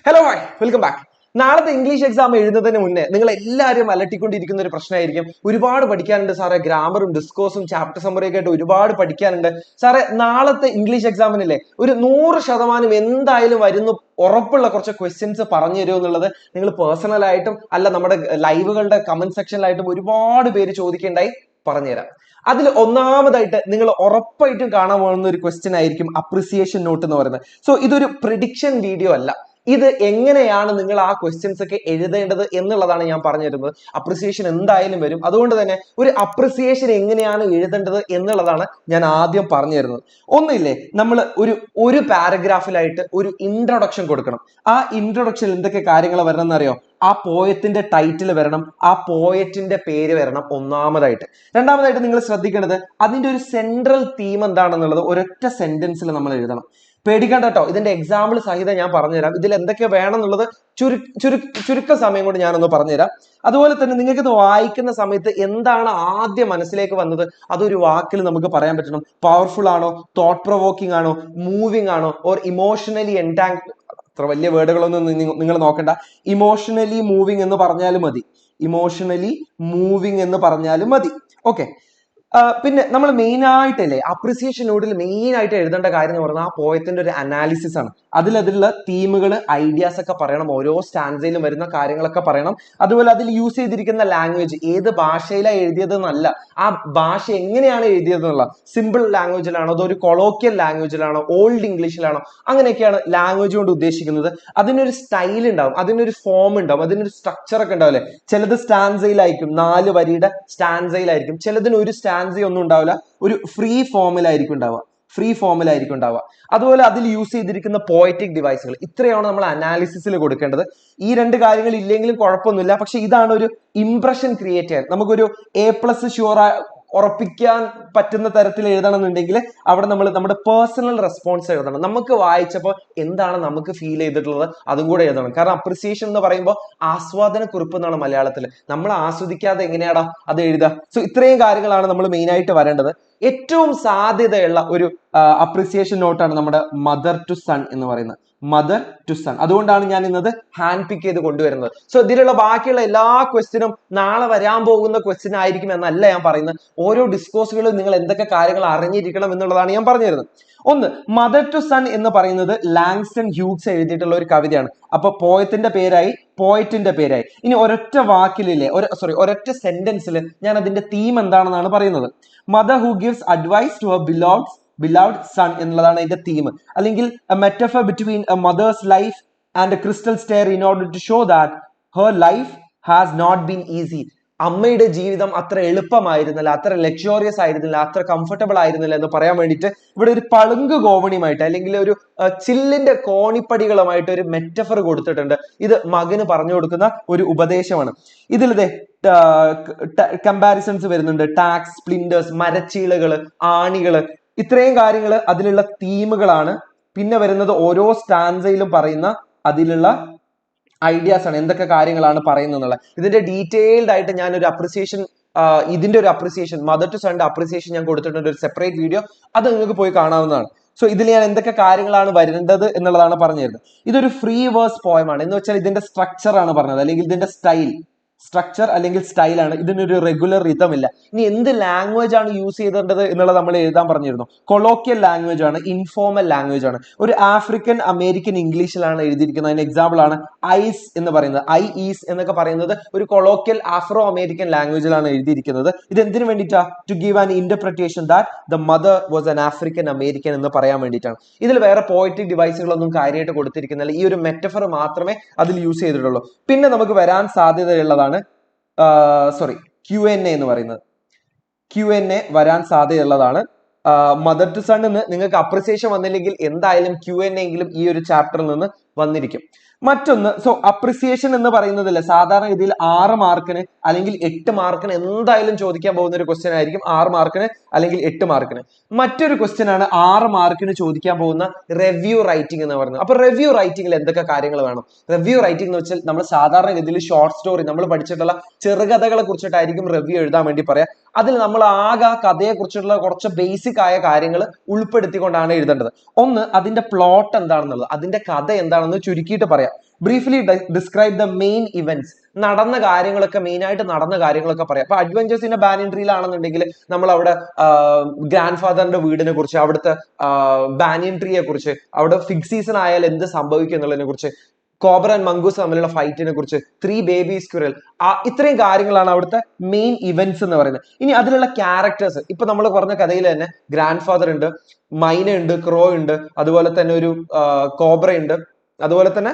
Hello hi welcome back. നാളത്തെ English exam എഴുതുന്നതിന് മുന്നേ നിങ്ങൾ എല്ലാവരും അലട്ടിക്കൊണ്ടിരിക്കുന്ന ഒരു പ്രശ്നമായിരിക്കും, ഒരുപാട് പഠിക്കാനുണ്ട് സാറേ, ഗ്രാമറും ഡിസ്കോസും ചാപ്റ്റർ സമ്മറിയൊക്കെ ആയിട്ട് ഒരുപാട് പഠിക്കാനുണ്ട് സാറേ. നാളത്തെ ഇംഗ്ലീഷ് എക്സാമിനില്ലേ ഒരു 100% എന്തായാലും വരുന്നു ഉറപ്പുള്ള കുറച്ച് ക്വസ്റ്റ്യൻസ് പറഞ്ഞു തരുമോ എന്നുള്ളത് നിങ്ങൾ പേഴ്സണൽ ആയിട്ടും അല്ല നമ്മുടെ ലൈവുകളുടെ കമന്റ് സെക്ഷനിലായിട്ടും ഒരുപാട് പേര് ചോദിക്കേണ്ടായി. പറഞ്ഞുതരാം. അതിൽ ഒന്നാമതായിട്ട് നിങ്ങൾ ഉറപ്പായിട്ടും കാണാൻ പോകുന്ന ഒരു ക്വസ്റ്റ്യൻ ആയിരിക്കും അപ്രിസിയേഷൻ നോട്ട് എന്ന് പറയുന്നത്. സോ ഇതൊരു പ്രിഡിക്ഷൻ വീഡിയോ അല്ല, ഇത് എങ്ങനെയാണ് നിങ്ങൾ ആ ക്വസ്റ്റ്യൻസ് ഒക്കെ എഴുതേണ്ടത് എന്നുള്ളതാണ് ഞാൻ പറഞ്ഞു തരുന്നത്. അപ്രിസിയേഷൻ എന്തായാലും വരും, അതുകൊണ്ട് തന്നെ ഒരു അപ്രിസിയേഷൻ എങ്ങനെയാണ് എഴുതേണ്ടത് എന്നുള്ളതാണ് ഞാൻ ആദ്യം പറഞ്ഞു തരുന്നത്. ഒന്നില്ലേ, നമ്മൾ ഒരു പാരഗ്രാഫിലായിട്ട് ഒരു ഇൻട്രൊഡക്ഷൻ കൊടുക്കണം. ആ ഇൻട്രൊഡക്ഷനിൽ എന്തൊക്കെ കാര്യങ്ങൾ വരണം എന്നറിയോ? ആ പോയത്തിന്റെ ടൈറ്റിൽ വരണം, ആ പോയറ്റിന്റെ പേര് വരണം ഒന്നാമതായിട്ട്. രണ്ടാമതായിട്ട് നിങ്ങൾ ശ്രദ്ധിക്കേണ്ടത് അതിന്റെ ഒരു സെൻട്രൽ തീം എന്താണെന്നുള്ളത് ഒരൊറ്റ സെന്റൻസിൽ നമ്മൾ എഴുതണം. പേടിക്കണ്ട കേട്ടോ, ഇതിന്റെ എക്സാമ്പിൾ സഹിതം ഞാൻ പറഞ്ഞുതരാം. ഇതിൽ എന്തൊക്കെ വേണം എന്നുള്ളത് ചുരുക്ക സമയം കൊണ്ട് ഞാനൊന്ന് പറഞ്ഞുതരാം. അതുപോലെ തന്നെ നിങ്ങൾക്ക് ഇത് വായിക്കുന്ന സമയത്ത് എന്താണ് ആദ്യം മനസ്സിലേക്ക് വന്നത് അതൊരു വാക്കിൽ നമുക്ക് പറയാൻ പറ്റണം. പവർഫുൾ ആണോ, തോട്ട് പ്രൊവോക്കിംഗ് ആണോ, മൂവിങ് ആണോ, ഓർ ഇമോഷണലി എൻടാങ്. അത്ര വലിയ വേർഡുകളൊന്നും നിങ്ങൾ നോക്കണ്ട. ഇമോഷണലി മൂവിങ് എന്ന് പറഞ്ഞാലും മതി, ഇമോഷണലി മൂവിങ് എന്ന് പറഞ്ഞാലും മതി. ഓക്കെ. പിന്നെ നമ്മൾ മെയിൻ ആയിട്ടല്ലേ അപ്രിസിയേഷൻ നോട്ടിൽ മെയിൻ ആയിട്ട് എഴുതേണ്ട കാര്യം എന്ന് പറഞ്ഞാൽ ആ പോയത്തിന്റെ ഒരു അനാലിസിസ് ആണ്. അതിലുള്ള തീമുകൾ, ഐഡിയാസ് ഒക്കെ പറയണം, ഓരോ സ്റ്റാൻസയിലും വരുന്ന കാര്യങ്ങളൊക്കെ പറയണം. അതുപോലെ അതിൽ യൂസ് ചെയ്തിരിക്കുന്ന ലാംഗ്വേജ് ഏത് ഭാഷയിലാണ് എഴുതിയതെന്നല്ല, ആ ഭാഷ എങ്ങനെയാണ് എഴുതിയതെന്നുള്ള, സിമ്പിൾ ലാംഗ്വേജിലാണോ അതോ ഒരു കൊളോക്കിയൽ ലാംഗ്വേജിലാണോ ഓൾഡ് ഇംഗ്ലീഷിലാണോ, അങ്ങനെയൊക്കെയാണ് ലാംഗ്വേജ് കൊണ്ട് ഉദ്ദേശിക്കുന്നത്. അതിനൊരു സ്റ്റൈൽ ഉണ്ടാവും, അതിനൊരു ഫോം ഉണ്ടാവും, അതിനൊരു സ്ട്രക്ചർ ഒക്കെ ഉണ്ടാവില്ലേ. ചിലത് സ്റ്റാൻസയിലായിരിക്കും, 4 വരിയുടെ സ്റ്റാൻസയിലായിരിക്കും, ചിലതിന് ഒരു സ്റ്റാൻസ ഒന്നും ഉണ്ടാവില്ല, ഒരു ഫ്രീ ഫോമിലായിരിക്കും ഉണ്ടാവുക. അതുപോലെ അതിൽ യൂസ് ചെയ്തിരിക്കുന്ന പോയറ്റിക് ഡിവൈസുകൾ, ഇത്രയാണ് നമ്മൾ അനാലിസിസിൽ കൊടുക്കേണ്ടത്. ഈ 2 കാര്യങ്ങൾ ഇല്ലെങ്കിലും കുഴപ്പമൊന്നുമില്ല, പക്ഷെ ഇതാണ് ഒരു ഇംപ്രഷൻ ക്രിയേറ്റ് ചെയ്യാൻ. നമുക്കൊരു A+ ഷുവർ ഉറപ്പിക്കാൻ പറ്റുന്ന തരത്തിൽ എഴുതണം എന്നുണ്ടെങ്കിൽ അവിടെ നമ്മൾ നമ്മുടെ പേഴ്സണൽ റെസ്പോൺസ് എഴുതണം. നമുക്ക് വായിച്ചപ്പോൾ എന്താണ് നമുക്ക് ഫീൽ ചെയ്തിട്ടുള്ളത് അതും കൂടെ എഴുതണം. കാരണം അപ്രിസിയേഷൻ എന്ന് പറയുമ്പോൾ ആസ്വാദന കുറിപ്പ് എന്നാണ് മലയാളത്തിൽ. നമ്മൾ ആസ്വദിക്കാതെ എങ്ങനെയാടാ അത് എഴുതുക? സോ ഇത്രയും കാര്യങ്ങളാണ് നമ്മൾ മെയിൻ ആയിട്ട് വരേണ്ടത്. ഏറ്റവും സാധ്യതയുള്ള ഒരു അപ്രിസിയേഷൻ നോട്ടാണ് നമ്മുടെ മദർ ടു സൺ എന്ന് പറയുന്നത്. Mother to son. അതുകൊണ്ടാണ് ഞാൻ ഇന്നത് ഹാൻഡ് പിക്ക് ചെയ്ത് കൊണ്ടുവരുന്നത്. സോ ഇതിലുള്ള ബാക്കിയുള്ള എല്ലാ ക്വസ്റ്റ്യനും നാളെ വരാൻ പോകുന്ന ക്വസ്റ്റ്യൻ ആയിരിക്കും എന്നല്ല ഞാൻ പറയുന്നത്. ഓരോ ഡിസ്കോഴ്സുകളും നിങ്ങൾ എന്തൊക്കെ കാര്യങ്ങൾ അറിഞ്ഞിരിക്കണം എന്നുള്ളതാണ് ഞാൻ പറഞ്ഞു തരുന്നത്. ഒന്ന്, മദർ ടു സൺ എന്ന് പറയുന്നത് ലാങ്സ്റ്റൺ ഹ്യൂഗ്സ് എഴുതിയിട്ടുള്ള ഒരു കവിതയാണ്. അപ്പൊ പോയറ്റിന്റെ പേരായി. ഇനി ഒരൊറ്റ വാക്കിലില്ലേ, ഒരൊറ്റ സെന്റൻസിൽ ഞാൻ അതിന്റെ തീം എന്താണെന്നാണ് പറയുന്നത്. Mother who gives advice to her beloved son എന്നുള്ളതാണ് അതിന്റെ തീം. അല്ലെങ്കിൽ a metaphor between a mother's life and a crystal stair in order to show that her life has not been easy. അമ്മയുടെ ജീവിതം അത്ര എളുപ്പമായിരുന്നില്ല, അത്ര luxurious ആയിരുന്നില്ല, അത്ര comfortable ആയിരുന്നില്ല എന്ന് പറയാൻ വേണ്ടിയിട്ട് ഇവിടെ ഒരു പളുങ്ക് കോവണിയുമായിട്ട് അല്ലെങ്കിൽ ഒരു ചില്ലിന്റെ കോണിപ്പടികളുമായിട്ട് ഒരു മെറ്റഫർ കൊടുത്തിട്ടുണ്ട്. ഇത് മകന് പറഞ്ഞു കൊടുക്കുന്ന ഒരു ഉപദേശമാണ്. ഇതിൽ കമ്പാരിസൺസ് വരുന്നുണ്ട്. ടാക്സ്, സ്പ്ലിൻഡേഴ്സ്, മരച്ചീളുകള്, ആണികള്, ഇത്രയും കാര്യങ്ങൾ അതിലുള്ള തീമുകളാണ്. പിന്നെ വരുന്നത് ഓരോ സ്റ്റാൻസയിലും പറയുന്ന അതിലുള്ള ഐഡിയാസ് ആണ്, എന്തൊക്കെ കാര്യങ്ങളാണ് പറയുന്നത്. ഇതിന്റെ ഡീറ്റെയിൽഡ് ആയിട്ട് ഞാൻ ഒരു അപ്രിസിയേഷൻ, ഇതിന്റെ ഒരു അപ്രിസിയേഷൻ, മദർ ടു സൺന്റെ അപ്രിസിയേഷൻ ഞാൻ കൊടുത്തിട്ടുണ്ട്, ഒരു സെപ്പറേറ്റ് വീഡിയോ. അത് നിങ്ങൾക്ക് പോയി കാണാവുന്നതാണ്. സോ ഇതിൽ ഞാൻ എന്തൊക്കെ കാര്യങ്ങളാണ് വരേണ്ടത് എന്നുള്ളതാണ് പറഞ്ഞു തരുന്നത്. ഇതൊരു ഫ്രീ വേഴ്സ് പോയമാണ് എന്ന് വെച്ചാൽ ഇതിന്റെ സ്ട്രക്ചർ ആണ് പറഞ്ഞത്, അല്ലെങ്കിൽ ഇതിന്റെ സ്ട്രക്ചർ അല്ലെങ്കിൽ സ്റ്റൈലാണ്. ഇതിനൊരു റെഗുലർ റിതം ഇല്ല. ഇനി എന്ത് ലാംഗ്വേജ് ആണ് യൂസ് ചെയ്തേണ്ടത് എന്നുള്ളത് നമ്മൾ എഴുതാൻ പറഞ്ഞിരുന്നു. കൊളോക്കിയൽ ലാംഗ്വേജ് ആണ്, ഇൻഫോർമൽ ലാംഗ്വേജ് ആണ്. ഒരു ആഫ്രിക്കൻ അമേരിക്കൻ ഇംഗ്ലീഷിലാണ് എഴുതിയിരിക്കുന്നത്. അതിന് എക്സാമ്പിൾ ആണ് ഐസ് എന്ന് പറയുന്നത്. ഈസ് എന്നൊക്കെ പറയുന്നത് ഒരു കൊളോക്കിയൽ ആഫ്രോ അമേരിക്കൻ ലാംഗ്വേജിലാണ് എഴുതിയിരിക്കുന്നത്. ഇത് എന്തിനു വേണ്ടിയിട്ടാ? To give an interpretation that the mother was an African American എന്ന് പറയാൻ വേണ്ടിയിട്ടാണ്. ഇതിൽ വേറെ പോയറ്റിക് ഡിവൈസുകളൊന്നും കാര്യമായിട്ട് കൊടുത്തിരിക്കുന്നില്ല. ഈ ഒരു മെറ്റഫർ മാത്രമേ അതിൽ യൂസ് ചെയ്തിട്ടുള്ളൂ. പിന്നെ നമുക്ക് വരാൻ സാധ്യതയുള്ളതാണ് Q&A എന്ന് പറയുന്നത്. Q&A വരാൻ സാധ്യതയുള്ളതാണ്. മദർ ടു സൺ എന്ന് നിങ്ങൾക്ക് അപ്രിസിയേഷൻ വന്നില്ലെങ്കിൽ എന്തായാലും Q&A എങ്കിലും ഈ ഒരു ചാപ്റ്ററിൽ നിന്ന് വന്നിരിക്കും. മറ്റൊന്ന്, സോ അപ്രിസിയേഷൻ എന്ന് പറയുന്നതില്ല സാധാരണഗതിയിൽ 6 മാർക്കിന് അല്ലെങ്കിൽ 8 മാർക്കിന് എന്തായാലും ചോദിക്കാൻ പോകുന്ന ഒരു ക്വസ്റ്റ്യൻ ആയിരിക്കും. 6 മാർക്കിന് അല്ലെങ്കിൽ 8 മാർക്കിന്. മറ്റൊരു ക്വസ്റ്റ്യൻ ആണ് 6 മാർക്കിന് ചോദിക്കാൻ പോകുന്ന റിവ്യൂ റൈറ്റിംഗ് എന്ന് പറയുന്നത്. അപ്പൊ റിവ്യൂ റൈറ്റിംഗിൽ എന്തൊക്കെ കാര്യങ്ങൾ വേണം? റിവ്യൂ റൈറ്റിംഗ് എന്ന് വെച്ചാൽ നമ്മൾ സാധാരണഗതിയിൽ ഷോർട്ട് സ്റ്റോറി, നമ്മൾ പഠിച്ചിട്ടുള്ള ചെറുകഥകളെ കുറിച്ചിട്ടായിരിക്കും റിവ്യൂ എഴുതാൻ വേണ്ടി പറയാം. അതിൽ നമ്മൾ ആകെ കഥയെ കുറിച്ചിട്ടുള്ള കുറച്ച് ബേസിക് ആയ കാര്യങ്ങൾ ഉൾപ്പെടുത്തിക്കൊണ്ടാണ് എഴുതേണ്ടത്. ഒന്ന്, അതിന്റെ പ്ലോട്ട് എന്താണെന്നുള്ളത്, അതിന്റെ കഥ എന്താണെന്ന് ചുരുക്കിയിട്ട് പറയാം. Briefly describe the main events. നടന്ന കാര്യങ്ങളൊക്കെ, മെയിൻ ആയിട്ട് നടന്ന കാര്യങ്ങളൊക്കെ പറയാം. അപ്പൊ അഡ്വഞ്ചേഴ്സിന്റെ ബാനിയൻ ട്രീയിലാണെന്നുണ്ടെങ്കിൽ നമ്മൾ അവിടെ ഗ്രാൻഡ് ഫാദറിന്റെ വീടിനെ കുറിച്ച്, അവിടുത്തെ ബാനിയൻ ട്രീയെ കുറിച്ച്, അവിടെ ഫിഗ് സീസൺ ആയാൽ എന്ത് സംഭവിക്കും എന്നുള്ളതിനെ കുറിച്ച്, കോബ്ര ആൻഡ് മംഗൂസ് തമ്മിലുള്ള ഫൈറ്റിനെ കുറിച്ച്, 3 ബേബി സ്ക്വിറൽ, ഇത്രയും കാര്യങ്ങളാണ് അവിടുത്തെ മെയിൻ ഇവന്റ്സ് എന്ന് പറയുന്നത്. ഇനി അതിലുള്ള ക്യാരക്ടേഴ്സ്, ഇപ്പൊ നമ്മൾ പറഞ്ഞ കഥയിൽ തന്നെ ഗ്രാൻഡ് ഫാദർ ഉണ്ട്, മൈന ഉണ്ട്, ക്രോ ഉണ്ട്, അതുപോലെ തന്നെ ഒരു കോബ്ര ഉണ്ട്, അതുപോലെ തന്നെ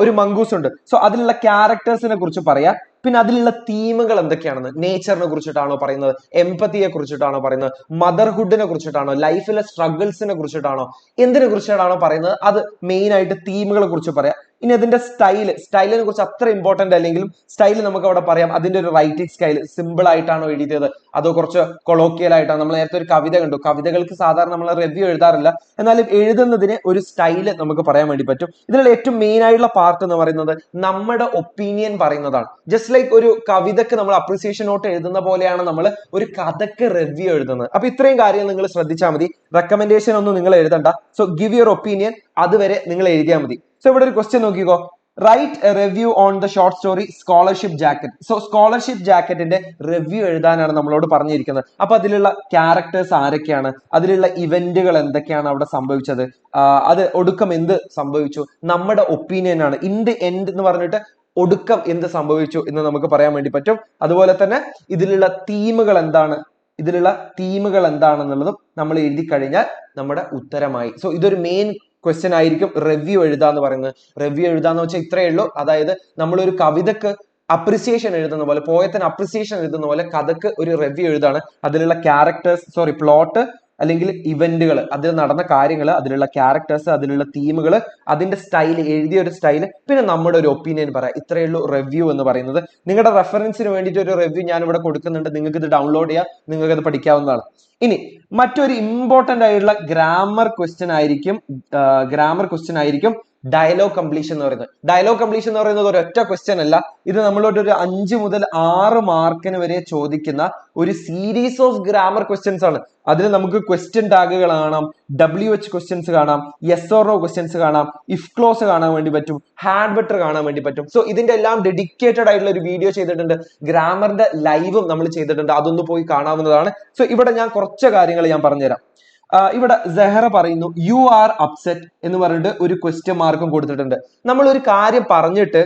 ഒരു മംഗൂസ് ഉണ്ട്. സോ അതിലുള്ള ക്യാരക്ടേഴ്സിനെ കുറിച്ച് പറയാം. പിന്നെ അതിലുള്ള തീമുകൾ എന്തൊക്കെയാണെന്ന്, നേച്ചറിനെ കുറിച്ചിട്ടാണോ പറയുന്നത്, എംപതിയെ കുറിച്ചിട്ടാണോ പറയുന്നത്, മദർഹുഡിനെ കുറിച്ചിട്ടാണോ, ലൈഫിലെ സ്ട്രഗിൾസിനെ കുറിച്ചിട്ടാണോ, എന്തിനെ കുറിച്ചിട്ടാണോ പറയുന്നത്, അത് മെയിൻ ആയിട്ട് തീമുകളെ കുറിച്ച് പറയാം. ഇനി അതിന്റെ സ്റ്റൈലിനെ കുറിച്ച് അത്ര ഇമ്പോർട്ടന്റ് അല്ലെങ്കിലും സ്റ്റൈൽ നമുക്ക് അവിടെ പറയാം. അതിന്റെ ഒരു റൈറ്റിംഗ് സ്റ്റൈൽ സിമ്പിൾ ആയിട്ടാണോ എഴുതിയത്, അതോ കുറച്ച് കൊളോക്കിയൽ ആയിട്ടാണ്. നമ്മൾ നേരത്തെ ഒരു കവിത കണ്ടു, കവിതകൾക്ക് സാധാരണ നമ്മൾ റിവ്യൂ എഴുതാറില്ല, എന്നാലും എഴുതുന്നതിന് ഒരു സ്റ്റൈല് നമുക്ക് പറയാൻ വേണ്ടി പറ്റും. ഇതിലുള്ള ഏറ്റവും മെയിൻ ആയിട്ടുള്ള പാർട്ട് എന്ന് പറയുന്നത് നമ്മുടെ ഒപ്പീനിയൻ പറയുന്നതാണ്. ജസ്റ്റ് ലൈക്ക് ഒരു കവിതക്ക് നമ്മൾ അപ്രിസിയേഷൻ നോട്ട് എഴുതുന്ന പോലെയാണ് നമ്മൾ ഒരു കഥക്ക് റിവ്യൂ എഴുതുന്നത്. അപ്പൊ ഇത്രയും കാര്യങ്ങൾ നിങ്ങൾ ശ്രദ്ധിച്ചാൽ മതി. റെക്കമെൻഡേഷൻ ഒന്നും നിങ്ങൾ എഴുതണ്ട. സോ ഗിവ് യുവർ ഒപ്പീനിയൻ, അതുവരെ നിങ്ങൾ എഴുതിയാൽ മതി. സോ ഇവിടെ ഒരു ക്വസ്റ്റ്യൻ നോക്കിക്കോ, write a review on the short story scholarship jacket. So scholarship ജാക്കറ്റിന്റെ റിവ്യൂ എഴുതാനാണ് നമ്മളോട് പറഞ്ഞിരിക്കുന്നത്. അപ്പൊ അതിലുള്ള ക്യാരക്ടേഴ്സ് ആരൊക്കെയാണ്, അതിലുള്ള ഇവന്റുകൾ എന്തൊക്കെയാണ് അവിടെ സംഭവിച്ചത്, അത് ഒടുക്കം എന്ത് സംഭവിച്ചു, നമ്മുടെ ഒപ്പീനിയൻ ആണ്. ഇൻ ദി എൻഡ് എന്ന് പറഞ്ഞിട്ട് ഒടുക്കം എന്ത് സംഭവിച്ചു എന്ന് നമുക്ക് പറയാൻ വേണ്ടി പറ്റും. അതുപോലെ തന്നെ ഇതിലുള്ള തീമുകൾ എന്താണെന്നുള്ളതും നമ്മൾ എഴുതി കഴിഞ്ഞാൽ നമ്മുടെ ഉത്തരമായി. സോ ഇതൊരു മെയിൻ ക്വസ്റ്റ്യൻ ആയിരിക്കും റിവ്യൂ എഴുതാന്ന് പറയുന്നത്. റിവ്യൂ എഴുതാന്ന് വെച്ചാൽ ഇത്രയേ ഉള്ളൂ. അതായത് നമ്മളൊരു കവിതക്ക് അപ്രിസിയേഷൻ എഴുതുന്ന പോലെ, പോയത്തിന് അപ്രിസിയേഷൻ എഴുതുന്ന പോലെ കഥക്ക് ഒരു റിവ്യൂ എഴുതാണ്. അതിലുള്ള പ്ലോട്ട് അല്ലെങ്കിൽ ഇവന്റുകൾ, അതിൽ നടന്ന കാര്യങ്ങൾ, അതിലുള്ള ക്യാരക്ടേഴ്സ്, അതിലുള്ള തീമുകൾ, അതിന്റെ സ്റ്റൈൽ, എഴുതിയ ഒരു സ്റ്റൈൽ, പിന്നെ നമ്മുടെ ഒരു ഒപ്പീനിയൻ പറയാം. ഇത്രയേ ഉള്ളൂ റിവ്യൂ എന്ന് പറയുന്നത്. നിങ്ങളുടെ റെഫറൻസിന് വേണ്ടിയിട്ട് ഒരു റിവ്യൂ ഞാൻ ഇവിടെ കൊടുക്കുന്നുണ്ട്. നിങ്ങൾക്ക് ഇത് ഡൗൺലോഡ് ചെയ്യാം, നിങ്ങൾക്ക് അത് പഠിക്കാവുന്നതാണ്. ഇനി മറ്റൊരു ഇമ്പോർട്ടന്റ് ആയിട്ടുള്ള ഗ്രാമർ ക്വസ്റ്റ്യൻ ആയിരിക്കും ഡയലോഗ് കംപ്ലീഷൻ എന്ന് പറയുന്നത്. ഡയലോഗ് കംപ്ലീഷൻ എന്ന് പറയുന്നത് ഒരൊറ്റ ക്വസ്റ്റ്യൻ അല്ല. ഇത് നമ്മളോട് ഒരു 5 മുതൽ 6 മാർക്കിന് വരെ ചോദിക്കുന്ന ഒരു സീരീസ് ഓഫ് ഗ്രാമർ ക്വസ്റ്റ്യൻസ് ആണ്. അതിൽ നമുക്ക് ക്വസ്റ്റ്യൻ ടാഗുകൾ കാണാം, WH ക്വസ്റ്റ്യൻസ് കാണാം, യെസ് ഓർ നോ ക്വസ്റ്റ്യൻസ് കാണാം, ഇഫ് ക്ലോസ് കാണാൻ വേണ്ടി പറ്റും, ഹാഡ് ബെറ്റർ കാണാൻ വേണ്ടി പറ്റും. സോ ഇതിന്റെ എല്ലാം ഡെഡിക്കേറ്റഡ് ആയിട്ടുള്ള ഒരു വീഡിയോ ചെയ്തിട്ടുണ്ട്. ഗ്രാമറിന്റെ ലൈവും നമ്മൾ ചെയ്തിട്ടുണ്ട്, അതൊന്ന് പോയി കാണാവുന്നതാണ്. സോ ഇവിടെ ഞാൻ കുറച്ച് കാര്യങ്ങൾ ഞാൻ പറഞ്ഞുതരാം. ഇവിടെ സെഹറ പറയുന്നു യു ആർ അപ്സെറ്റ് എന്ന് പറഞ്ഞിട്ട് ഒരു ക്വസ്റ്റ്യൻ മാർക്കും കൊടുത്തിട്ടുണ്ട്. നമ്മൾ ഒരു കാര്യം പറഞ്ഞിട്ട്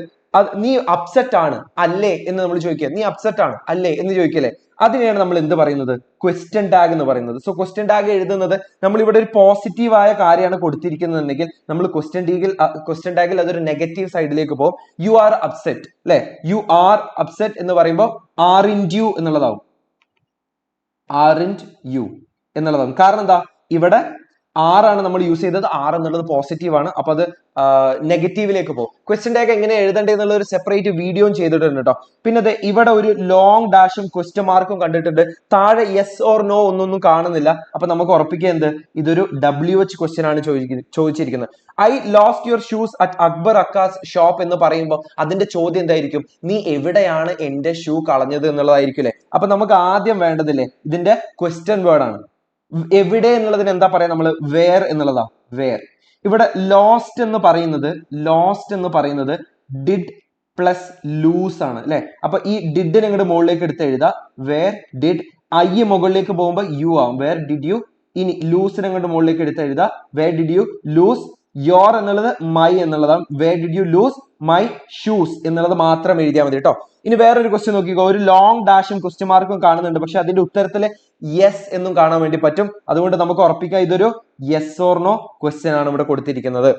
നീ അപ്സെറ്റ് ആണ് അല്ലേ എന്ന് നമ്മൾ ചോദിക്കുക. നീ അപ്സെറ്റ് ആണ് അല്ലേ എന്ന് ചോദിക്കല്ലേ, അതിനെയാണ് നമ്മൾ എന്ത് പറയുന്നത്, ക്വസ്റ്റ്യൻ ടാഗ് എന്ന് പറയുന്നത്. സോ ക്വസ്റ്റ്യൻ ടാഗ് എഴുതുന്നത്, നമ്മൾ ഇവിടെ ഒരു പോസിറ്റീവായ കാര്യമാണ് കൊടുത്തിരിക്കുന്നുണ്ടെങ്കിൽ നമ്മൾ ക്വസ്റ്റ്യൻ ടാഗിൽ അതൊരു നെഗറ്റീവ് സൈഡിലേക്ക് പോകും. യു ആർ അപ്സെറ്റ് അല്ലെ, യു ആർ അപ്സെറ്റ് എന്ന് പറയുമ്പോൾ ആറിൻറ്റ് യു എന്നുള്ളതാവും, ആറിൻറ്റ് യു എന്നുള്ളതാണ്. കാരണം എന്താ, ഇവിടെ ആറാണ് നമ്മൾ യൂസ് ചെയ്തത്, 6 എന്നുള്ളത് പോസിറ്റീവ് ആണ്, അപ്പൊ അത് നെഗറ്റീവിലേക്ക് പോകും. ക്വസ്റ്റ്യൻ ടാഗ് എങ്ങനെ എഴുതണ്ടേ എന്നുള്ള ഒരു സെപ്പറേറ്റ് വീഡിയോയും ചെയ്തിട്ടുണ്ട് കേട്ടോ. പിന്നെ ഇവിടെ ഒരു ലോങ് ഡാഷും ക്വസ്റ്റ്യൻ മാർക്കും കണ്ടിട്ടുണ്ട്. താഴെ യെസ് ഓർ നോ ഒന്നൊന്നും കാണുന്നില്ല. അപ്പൊ നമുക്ക് ഉറപ്പിക്കുക എന്ത്, ഇതൊരു WH ക്വസ്റ്റ്യൻ ആണ് ചോദിച്ചിരിക്കുന്നത്. I lost your shoes at Akbar Akka's shop എന്ന് പറയുമ്പോൾ അതിന്റെ ചോദ്യം എന്തായിരിക്കും, നീ എവിടെയാണ് എന്റെ ഷൂ കളഞ്ഞത് എന്നുള്ളതായിരിക്കും അല്ലെ. അപ്പൊ നമുക്ക് ആദ്യം വേണ്ടതില്ലേ, ഇതിന്റെ ക്വസ്റ്റ്യൻ വേർഡ് ആണ്. എവിടെ എന്നുള്ളതിന് എന്താ പറയാ, നമ്മൾ വേർ എന്നുള്ളതാ, വേർ. ഇവിടെ ലോസ്റ്റ് എന്ന് പറയുന്നത് ഡിഡ് പ്ലസ് ലൂസ് ആണ് അല്ലെ. അപ്പൊ ഈ ഡിഡിനെ ഇങ്ങോട്ട് മുകളിലേക്ക് എടുത്ത് എഴുതാ, വേർ ഡിഡ്. ഐ മുകളിലേക്ക് പോകുമ്പോൾ യു ആവും, വേർ ഡിഡ് യു. ഇനി ലൂസിനെ ഇങ്ങോട്ട് മുകളിലേക്ക് എടുത്ത് എഴുതാ, where did you lose your എന്നുള്ളത് മൈ എന്നുള്ളതാണ്, where did you lose my shoes എന്നുള്ളത് മാത്രം എഴുതിയാൽ മതി കേട്ടോ. ഇനി വേറൊരു ക്വസ്റ്റ്യൻ നോക്കിക്കോ, ഒരു ലോങ് ഡാഷും ക്വസ്റ്റ്യൻ മാർക്കും കാണുന്നുണ്ട്, പക്ഷെ അതിന്റെ ഉത്തരത്തില് യെസ് എന്നും കാണാൻ വേണ്ടി പറ്റും. അതുകൊണ്ട് നമുക്ക് ഉറപ്പിക്കാം ഇതൊരു യെസ് ഓർ നോ ക്വസ്റ്റ്യൻ ആണ് ഇവിടെ കൊടുത്തിരിക്കുന്നത്.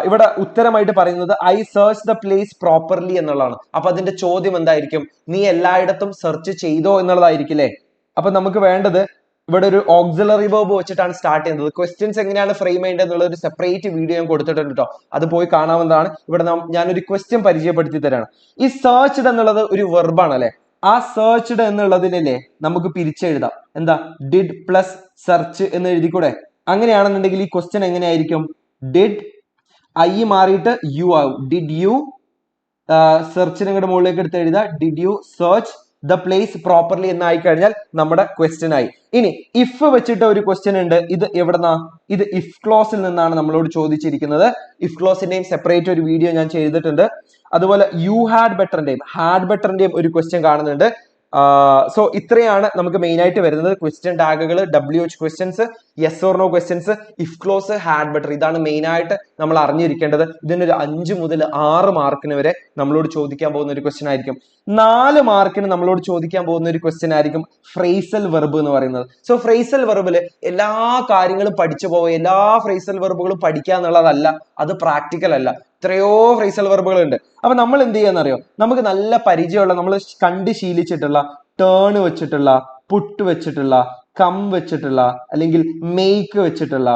ഇവിടെ ഉത്തരമായിട്ട് പറയുന്നത് I search the place properly എന്നുള്ളതാണ്. അപ്പൊ അതിന്റെ ചോദ്യം എന്തായിരിക്കും, നീ എല്ലായിടത്തും സെർച്ച് ചെയ്തോ എന്നുള്ളതായിരിക്കില്ലേ. അപ്പൊ നമുക്ക് വേണ്ടത് ഇവിടെ ഒരു ഓക്സിലറി വേർബ് വെച്ചിട്ടാണ് സ്റ്റാർട്ട് ചെയ്യുന്നത്. ക്വസ്റ്റ്യൻസ് എങ്ങനെയാണ് ഫ്രെയിം ചെയ്യേണ്ടത് എന്നുള്ള ഒരു സെപ്പറേറ്റ് വീഡിയോ ഞാൻ കൊടുത്തിട്ടുണ്ട് കേട്ടോ, അത് പോയി കാണാവുന്നതാണ്. ഇവിടെ ഞാനൊരു ക്വസ്റ്റ്യൻ പരിചയപ്പെടുത്തി തരാണ്. ഈ സെർച്ച്ഡ് എന്നുള്ളത് ഒരു വെർബാണ് അല്ലെ. ആ സെർച്ച്ഡ് എന്നുള്ളതിനല്ലേ നമുക്ക് പിരിച്ചെഴുതാം, എന്താ, ഡിഡ് പ്ലസ് സെർച്ച് എന്ന് എഴുതിക്കൂടെ. അങ്ങനെയാണെന്നുണ്ടെങ്കിൽ ഈ ക്വസ്റ്റ്യൻ എങ്ങനെയായിരിക്കും, ഡിഡ് ഐ മാറിയിട്ട് യു ആവും, ഡിഡ് യു സെർച്ചിനെ ഇങ്ങോട്ട് മുകളിലേക്ക് എടുത്ത് എഴുതുക, did you search the place properly എന്നായി കഴിഞ്ഞാൽ നമ്മുടെ ക്വസ്റ്റ്യൻ ആയി. ഇനി ഇഫ് വെച്ചിട്ട് ഒരു ക്വസ്റ്റ്യൻ ഉണ്ട്. ഇത് എവിടെന്നാ? ഇത് ഇഫ് ക്ലോസിൽ നിന്നാണ് നമ്മളോട് ചോദിച്ചിരിക്കുന്നത്. ഇഫ് ക്ലോസിന്റെയും സെപ്പറേറ്റ് ഒരു വീഡിയോ ഞാൻ ചെയ്തിട്ടുണ്ട്. അതുപോലെ യു ഹാഡ് ബെറ്ററിന്റെയും ഒരു ക്വസ്റ്റ്യൻ കാണുന്നുണ്ട്. സോ ഇത്രയാണ് നമുക്ക് മെയിൻ ആയിട്ട് വരുന്നത്. ക്വസ്റ്റ്യൻ ടാഗുകൾ, WH questions, yes or no questions, if clause, had better, ഇതാണ് മെയിൻ ആയിട്ട് നമ്മൾ അറിഞ്ഞിരിക്കേണ്ടത്. ഇതിനൊരു 5 മുതൽ 6 മാർക്കിന് വരെ നമ്മളോട് ചോദിക്കാൻ പോകുന്ന ഒരു ക്വസ്റ്റ്യൻ ആയിരിക്കും. 4 മാർക്കിന് നമ്മളോട് ചോദിക്കാൻ പോകുന്ന ഒരു ക്വസ്റ്റ്യൻ ആയിരിക്കും ഫ്രേസൽ വെർബ് എന്ന് പറയുന്നത്. സോ ഫ്രേസൽ വെർബില് എല്ലാ കാര്യങ്ങളും പഠിച്ചു പോവുക, എല്ലാ ഫ്രേസൽ വെർബുകളും പഠിക്കുക എന്നുള്ളതല്ല, അത് പ്രാക്ടിക്കൽ അല്ല. എത്രയോ ഫ്രേസൽ വെർബുകൾ ഉണ്ട്. അപ്പൊ നമ്മൾ എന്ത് ചെയ്യാന്നറിയോ? നമുക്ക് നല്ല പരിചയമുള്ള, നമ്മൾ കണ്ട് ശീലിച്ചിട്ടുള്ള ടേൺ വെച്ചിട്ടുള്ള, പുട്ട് വെച്ചിട്ടുള്ള, കം വെച്ചിട്ടുള്ള, അല്ലെങ്കിൽ മെയ്ക്ക് വെച്ചിട്ടുള്ള,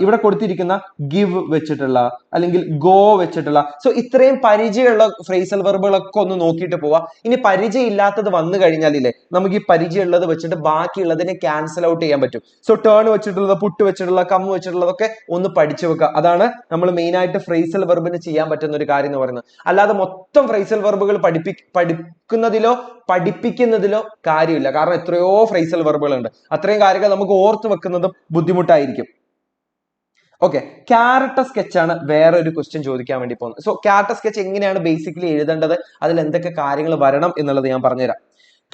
ഇവിടെ കൊടുത്തിരിക്കുന്ന ഗിവ് വെച്ചിട്ടുള്ള, അല്ലെങ്കിൽ ഗോ വെച്ചിട്ടുള്ള, സോ ഇത്രയും പരിചയമുള്ള ഫ്രേസൽ വെർബുകളൊക്കെ ഒന്ന് നോക്കിയിട്ട് പോവാ. ഇനി പരിചയം ഇല്ലാത്തത് വന്നു കഴിഞ്ഞാലില്ലേ, നമുക്ക് ഈ പരിചയമുള്ളത് വെച്ചിട്ട് ബാക്കിയുള്ളതിനെ ക്യാൻസൽ ഔട്ട് ചെയ്യാൻ പറ്റും. സോ ടേൺ വെച്ചിട്ടുള്ളത്, പുട്ട് വെച്ചിട്ടുള്ള, കം വെച്ചിട്ടുള്ളതൊക്കെ ഒന്ന് പഠിച്ചു വെക്കുക. അതാണ് നമ്മൾ മെയിൻ ആയിട്ട് ഫ്രേസൽ വെർബിന് ചെയ്യാൻ പറ്റുന്ന ഒരു കാര്യം എന്ന് പറയുന്നത്. അല്ലാതെ മൊത്തം ഫ്രേസൽ വെർബുകൾ പഠിപ്പിക്കുന്നതിലോ കാര്യമില്ല. കാരണം എത്രയോ ഫ്രേസൽ വെർബുകൾ ഉണ്ട്. അത്രയും കാര്യങ്ങൾ നമുക്ക് ഓർത്ത് വെക്കുന്നതും ബുദ്ധിമുട്ടായിരിക്കും. ഓക്കെ, ക്യാരക്ടർ സ്കെച്ച് ആണ് വേറെ ഒരു ക്വസ്റ്റ്യൻ ചോദിക്കാൻ വേണ്ടി പോകുന്നത്. സോ ക്യാരക്ടർ സ്കെച്ച് എങ്ങനെയാണ് ബേസിക്കലി എഴുതേണ്ടത്, അതിൽ എന്തൊക്കെ കാര്യങ്ങൾ വരണം എന്നുള്ളത് ഞാൻ പറഞ്ഞുതരാം.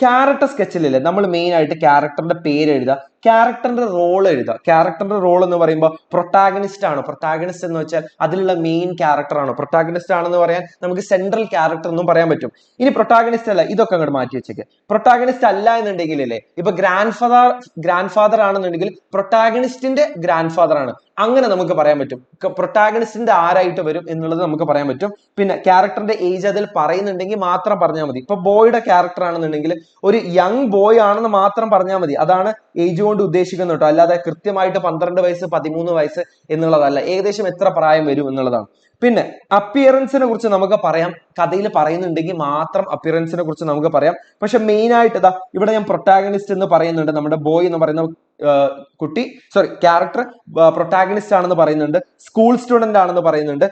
ക്യാരക്ടർ സ്കെച്ചിലില്ലേ, നമ്മൾ മെയിൻ ആയിട്ട് ക്യാരക്ടറിന്റെ പേര് എഴുതുക, ക്യാരക്ടറിന്റെ റോൾ എഴുതുക. ക്യാരക്ടറിന്റെ റോൾ എന്ന് പറയുമ്പോൾ പ്രൊട്ടാഗണിസ്റ്റ് ആണ്. പ്രൊട്ടാഗണിസ്റ്റ് എന്ന് വെച്ചാൽ അതിലുള്ള മെയിൻ ക്യാരക്ടർ ആണ്. പ്രൊട്ടാഗണിസ്റ്റ് ആണെന്ന് പറയാൻ നമുക്ക് സെൻട്രൽ ക്യാരക്ടർ എന്നും പറയാൻ പറ്റും. ഇനി പ്രൊട്ടാഗണിസ്റ്റ് അല്ല, ഇതൊക്കെ അങ്ങോട്ട് മാറ്റി വെച്ചേക്ക്. പ്രൊട്ടാഗണിസ്റ്റ് അല്ല എന്നുണ്ടെങ്കിൽ അല്ലേ, ഇപ്പൊ ഗ്രാൻഡ് ഫാദർ ആണെന്നുണ്ടെങ്കിൽ പ്രൊട്ടാഗണിസ്റ്റിന്റെ ഗ്രാൻഡ് ഫാദർ ആണ്, അങ്ങനെ നമുക്ക് പറയാൻ പറ്റും. പ്രൊട്ടാഗണിസ്റ്റിന്റെ ആരായിട്ട് വരും എന്നുള്ളത് നമുക്ക് പറയാൻ പറ്റും. പിന്നെ ക്യാരക്ടറിന്റെ ഏജ് അതിൽ പറയുന്നുണ്ടെങ്കിൽ മാത്രം പറഞ്ഞാൽ മതി. ഇപ്പൊ ബോയുടെ ക്യാരക്ടർ ആണെന്നുണ്ടെങ്കിൽ ഒരു യങ് ബോയ് ആണെന്ന് മാത്രം പറഞ്ഞാൽ മതി. അതാണ് ഏജ് കൊണ്ട് ഉദ്ദേശിക്കുന്നത് കേട്ടോ. അല്ലാതെ കൃത്യമായിട്ട് 12 വയസ്സ് 13 വയസ്സ് എന്നുള്ളതല്ല, ഏകദേശം എത്ര പ്രായം വരും എന്നുള്ളതാണ്. പിന്നെ അപ്പിയറൻസിനെ കുറിച്ച് നമുക്ക് പറയാം. കഥയിൽ പറയുന്നുണ്ടെങ്കിൽ മാത്രം അപ്പിയറൻസിനെ കുറിച്ച് നമുക്ക് പറയാം. പക്ഷെ മെയിൻ ആയിട്ട് ഇതാ ഇവിടെ ഞാൻ പ്രൊട്ടാഗണിസ്റ്റ് എന്ന് പറയുന്നുണ്ട്. നമ്മുടെ ബോയ് എന്ന് പറയുന്ന ക്യാരക്ടർ പ്രൊട്ടാഗണിസ്റ്റ് ആണെന്ന് പറയുന്നുണ്ട്. സ്കൂൾ സ്റ്റുഡന്റ് ആണെന്ന് പറയുന്നുണ്ട്.